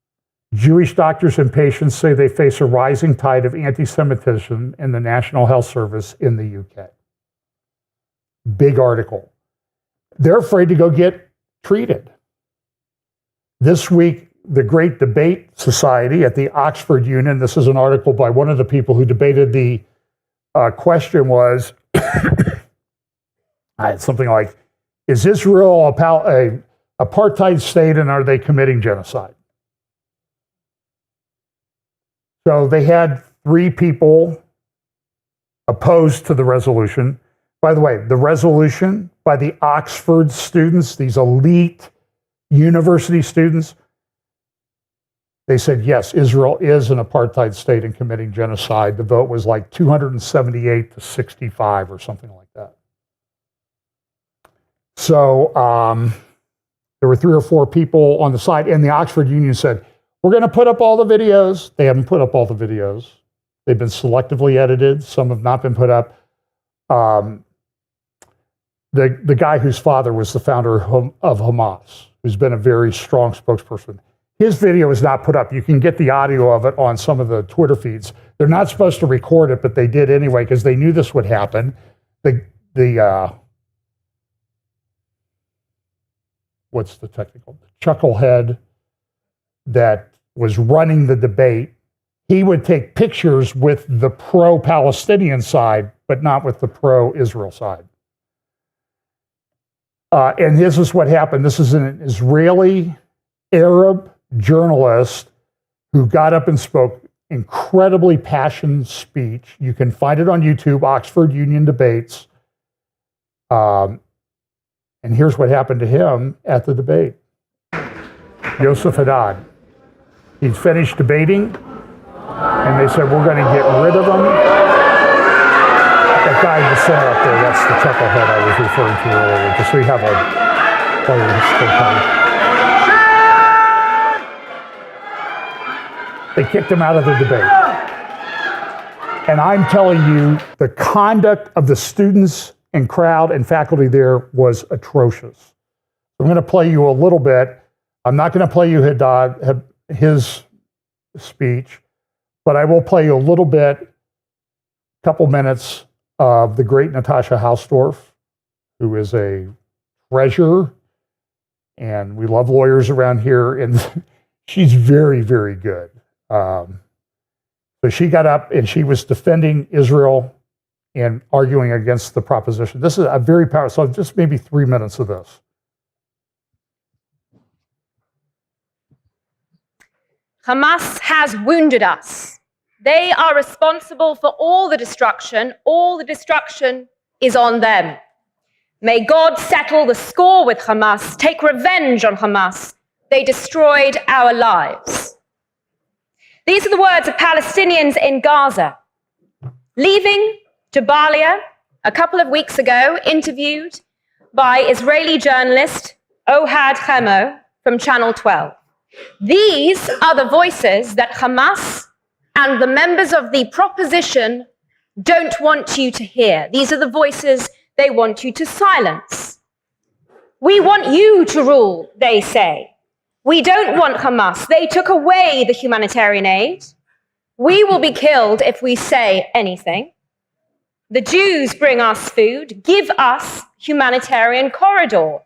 Jewish doctors and patients say they face a rising tide of anti-Semitism in the National Health Service in the UK. Big article. They're afraid to go get treated. This week, the Great Debate Society at the Oxford Union, this is an article by one of the people who debated the question was something like, is Israel a apartheid state and are they committing genocide? So they had 3 people opposed to the resolution. By the way, the resolution by the Oxford students, these elite university students, they said, yes, Israel is an apartheid state and committing genocide. The vote was like 278 to 65 or something like that. So there were 3 or 4 people on the side, and the Oxford Union said, we're going to put up all the videos. They haven't put up all the videos. They've been selectively edited. Some have not been put up. The guy whose father was the founder of Hamas, who's been a very strong spokesperson, his video is not put up. You can get the audio of it on some of the Twitter feeds. They're not supposed to record it, but they did anyway because they knew this would happen. What's the technical? The chucklehead that was running the debate, he would take pictures with the pro-Palestinian side, but not with the pro-Israel side. And this is what happened. This is an Israeli Arab journalist who got up and spoke incredibly passionate speech. You can find it on YouTube, Oxford Union Debates. And here's what happened to him at the debate. Yosef Haddad. He'd finished debating, and they said, we're going to get rid of him. That guy in the center up there, that's the chucklehead I was referring to earlier, just so you have a player history. They kicked him out of the debate. And I'm telling you, the conduct of the students and crowd and faculty there was atrocious. I'm going to play you a little bit. I'm not going to play you Haddad, his speech, but I will play you a little bit, a couple minutes of the great Natasha Hausdorff, who is a treasure, and we love lawyers around here, and she's very, very good. So she got up and she was defending Israel and arguing against the proposition. This is a very powerful, so just maybe 3 minutes of this. Hamas has wounded us. They are responsible for all the destruction. All the destruction is on them. May God settle the score with Hamas, take revenge on Hamas. They destroyed our lives. These are the words of Palestinians in Gaza. Leaving Jabalia a couple of weeks ago, interviewed by Israeli journalist Ohad Chemo from Channel 12. These are the voices that Hamas and the members of the proposition don't want you to hear. These are the voices they want you to silence. We want you to rule, they say. We don't want Hamas. They took away the humanitarian aid. We will be killed if we say anything. The Jews bring us food, give us humanitarian corridor.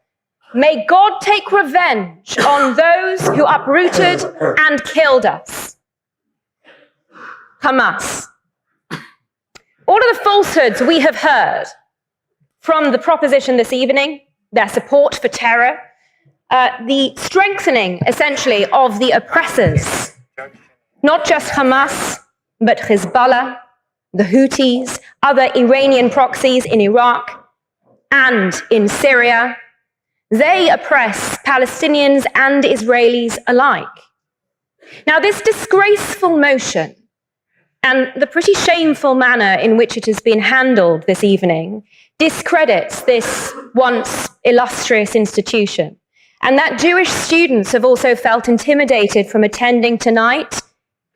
May God take revenge on those who uprooted and killed us. Hamas. All of the falsehoods we have heard from the proposition this evening, their support for terror, the strengthening, essentially, of the oppressors, not just Hamas, but Hezbollah, the Houthis, other Iranian proxies in Iraq and in Syria. They oppress Palestinians and Israelis alike. Now, this disgraceful motion and the pretty shameful manner in which it has been handled this evening discredits this once illustrious institution. And that Jewish students have also felt intimidated from attending tonight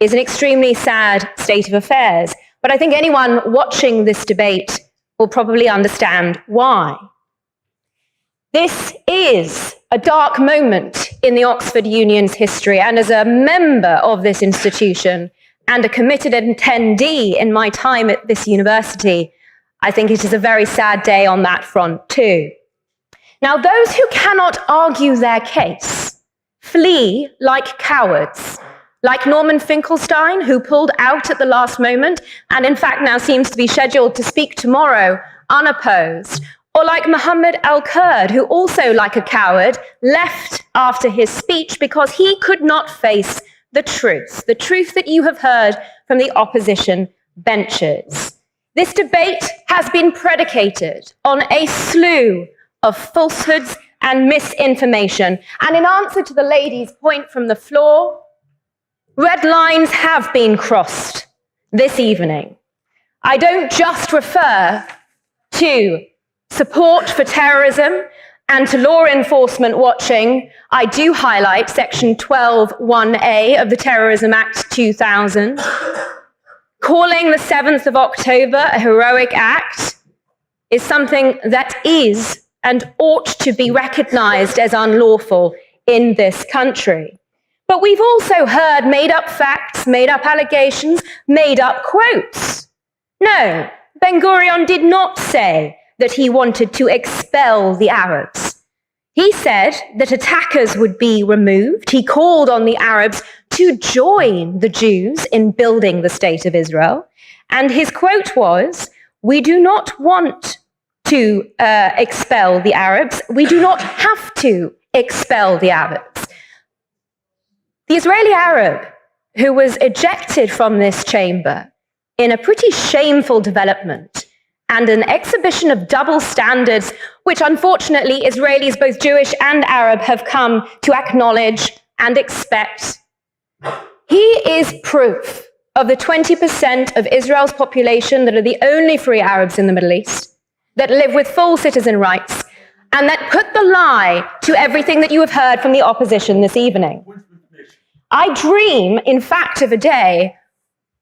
is an extremely sad state of affairs. But I think anyone watching this debate will probably understand why. This is a dark moment in the Oxford Union's history, and as a member of this institution and a committed attendee in my time at this university, I think it is a very sad day on that front too. Now, those who cannot argue their case flee like cowards, like Norman Finkelstein, who pulled out at the last moment and in fact now seems to be scheduled to speak tomorrow unopposed, or like Muhammad al-Kurd, who also, like a coward, left after his speech because he could not face the truth that you have heard from the opposition benches. This debate has been predicated on a slew of falsehoods and misinformation. And in answer to the lady's point from the floor, red lines have been crossed this evening. I don't just refer to support for terrorism and to law enforcement watching. I do highlight Section 12(1)(a) of the Terrorism Act 2000. Calling the 7th of October a heroic act is something that is and ought to be recognized as unlawful in this country. But we've also heard made-up facts, made-up allegations, made-up quotes. No, Ben-Gurion did not say that he wanted to expel the Arabs. He said that attackers would be removed. He called on the Arabs to join the Jews in building the state of Israel. And his quote was, "We do not want to expel the Arabs. We do not have to expel the Arabs." The Israeli Arab who was ejected from this chamber in a pretty shameful development and an exhibition of double standards, which unfortunately Israelis, both Jewish and Arab, have come to acknowledge and expect. He is proof of the 20% of Israel's population that are the only free Arabs in the Middle East, that live with full citizen rights, and that put the lie to everything that you have heard from the opposition this evening. I dream, in fact, of a day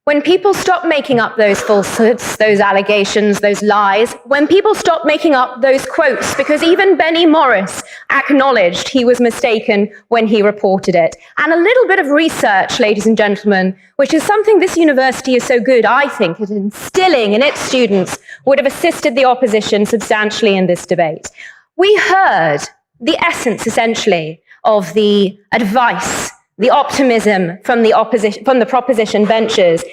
when people stop making up those falsehoods, those allegations, those lies, when people stop making up those quotes, because even Benny Morris acknowledged he was mistaken when he reported it. And a little bit of research, ladies and gentlemen, which is something this university is so good, I think, at instilling in its students, would have assisted the opposition substantially in this debate. We heard the essence, essentially, of the advice, the optimism from the opposition, from the proposition benches.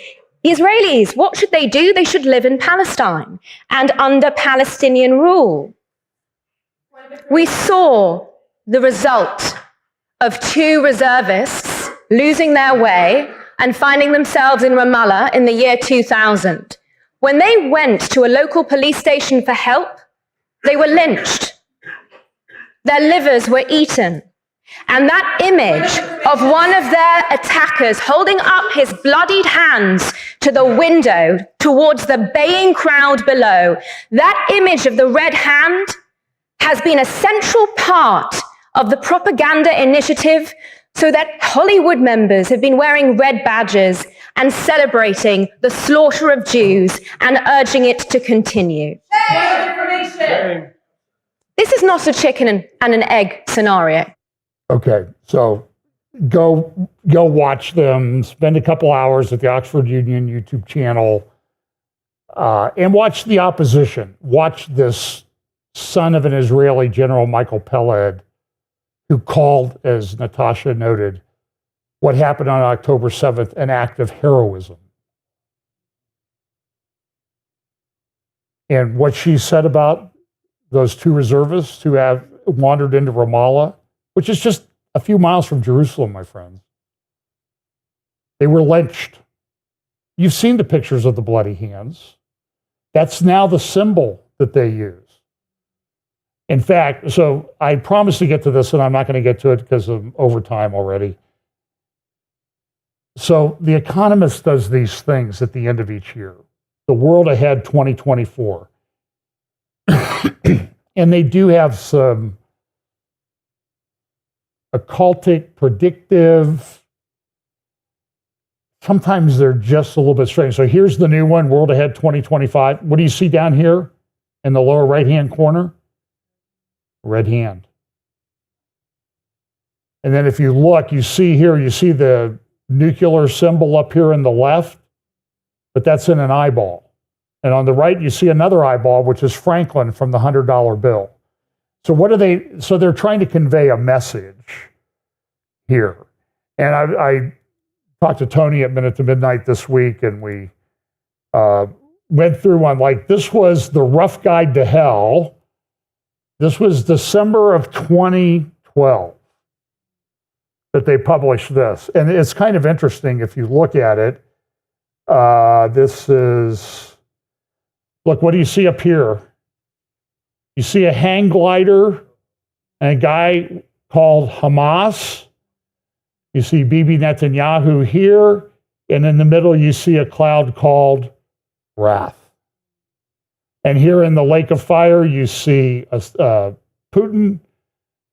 The Israelis, what should they do? They should live in Palestine and under Palestinian rule. We saw the result of two reservists losing their way and finding themselves in Ramallah in the year 2000. When they went to a local police station for help, they were lynched. Their livers were eaten. And that image of one of their attackers holding up his bloodied hands to the window towards the baying crowd below, that image of the red hand has been a central part of the propaganda initiative so that Hollywood members have been wearing red badges and celebrating the slaughter of Jews and urging it to continue. This This is not a chicken and an egg scenario. Okay, so go watch them. Spend a couple hours at the Oxford Union YouTube channel, and watch the opposition. Watch this son of an Israeli general, Michael Peled, who called, as Natasha noted, what happened on October 7th an act of heroism. And what she said about those two reservists who have wandered into Ramallah, which is just a few miles from Jerusalem, my friends. They were lynched. You've seen the pictures of the bloody hands. That's now the symbol that they use. In fact, so I promised to get to this, and I'm not going to get to it because of overtime already. So The Economist does these things at the end of each year. The World Ahead 2024. And they do have some occultic, predictive. Sometimes they're just a little bit strange. So here's the new one, World Ahead 2025. What do you see down here in the lower right-hand corner? Red hand. And then if you look, you see here, you see the nuclear symbol up here in the left, but that's in an eyeball. And on the right, you see another eyeball, which is Franklin from the $100 bill. So what are they? So they're trying to convey a message here. And I talked to Tony at Minute to Midnight this week, and we went through one. Like, this was the Rough Guide to Hell. This was December of 2012 that they published this. And it's kind of interesting if you look at it. This is, look, what do you see up here? You see a hang glider and a guy called Hamas. You see Bibi Netanyahu here. And in the middle, you see a cloud called Wrath. And here in the Lake of Fire, you see Putin,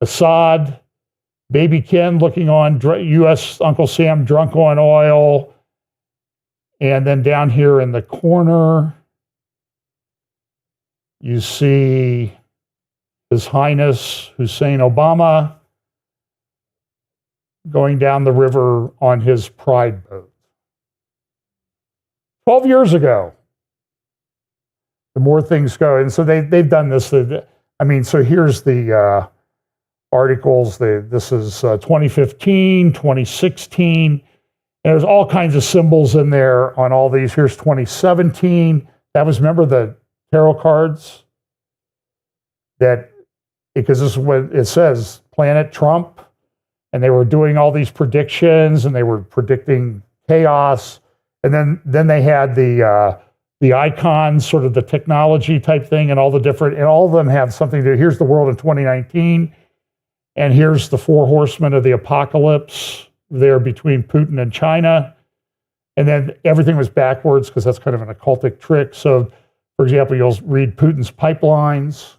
Assad, Baby Ken looking on, U.S. Uncle Sam drunk on oil. And then down here in the corner, you see His Highness Hussein Obama going down the river on his pride boat. 12 years ago. The more things go. And so they've done this. I mean, so here's the articles. This is 2015, 2016. And there's all kinds of symbols in there on all these. Here's 2017. That was, remember the tarot cards? That, because this is what it says, Planet Trump. And they were doing all these predictions, and they were predicting chaos. And then they had the icons, sort of the technology type thing, and all the different, and all of them have something to do. Here's the world in 2019, and here's the four horsemen of the apocalypse there between Putin and China. And then everything was backwards because that's kind of an occultic trick. So, for example, you'll read Putin's pipelines.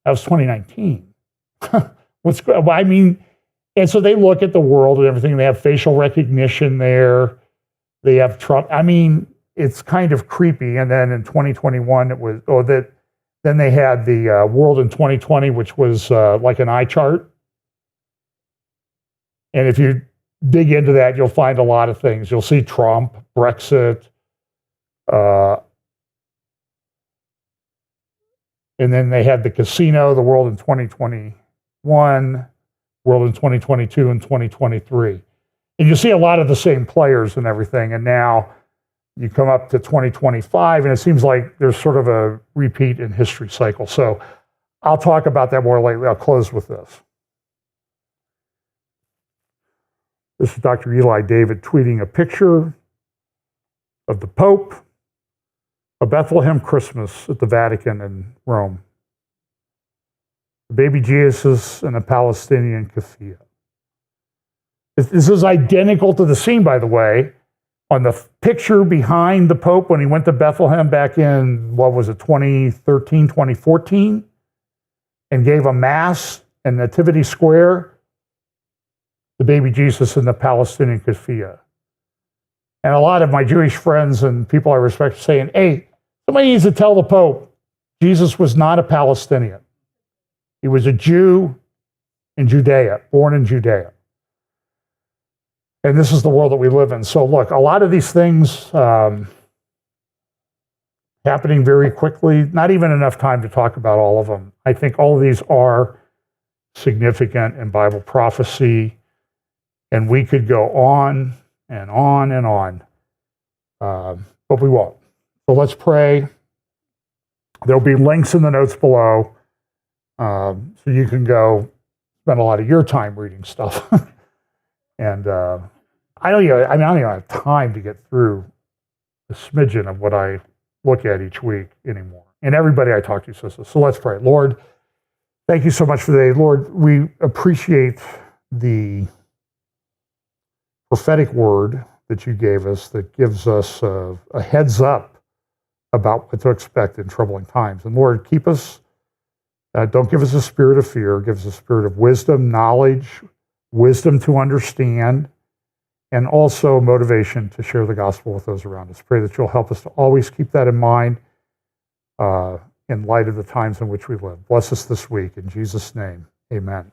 That was 2019. I mean, and so they look at the world and everything. They have facial recognition there. They have Trump. I mean, it's kind of creepy. And then in 2021, it was, then they had the world in 2020, which was like an eye chart. And if you dig into that, you'll find a lot of things. You'll see Trump, Brexit, and then they had the casino, the world in 2021, world in 2022, and 2023. And you see a lot of the same players and everything. And now you come up to 2025, and it seems like there's sort of a repeat in history cycle. So I'll talk about that more later. I'll close with this. This is Dr. Eli David tweeting a picture of the Pope, a Bethlehem Christmas at the Vatican in Rome. The baby Jesus and a Palestinian keffiyeh. This is identical to the scene, by the way, on the picture behind the Pope when he went to Bethlehem back in, 2013, 2014, and gave a mass in Nativity Square, the baby Jesus and the Palestinian keffiyeh. And a lot of my Jewish friends and people I respect are saying, hey, somebody needs to tell the Pope, Jesus was not a Palestinian. He was a Jew in Judea, born in Judea. And this is the world that we live in. So look, a lot of these things happening very quickly, not even enough time to talk about all of them. I think all of these are significant in Bible prophecy, and we could go on and on and on, but we won't. So let's pray. There'll be links in the notes below, so you can go spend a lot of your time reading stuff. And I don't even have time to get through a smidgen of what I look at each week anymore. And everybody I talk to says this. So let's pray. Lord, thank you so much for today. Lord, we appreciate the prophetic word that you gave us that gives us a heads up about what to expect in troubling times. And Lord, keep us, don't give us a spirit of fear, give us a spirit of wisdom, knowledge, wisdom to understand, and also motivation to share the gospel with those around us. Pray that you'll help us to always keep that in mind in light of the times in which we live. Bless us this week. In Jesus' name, amen.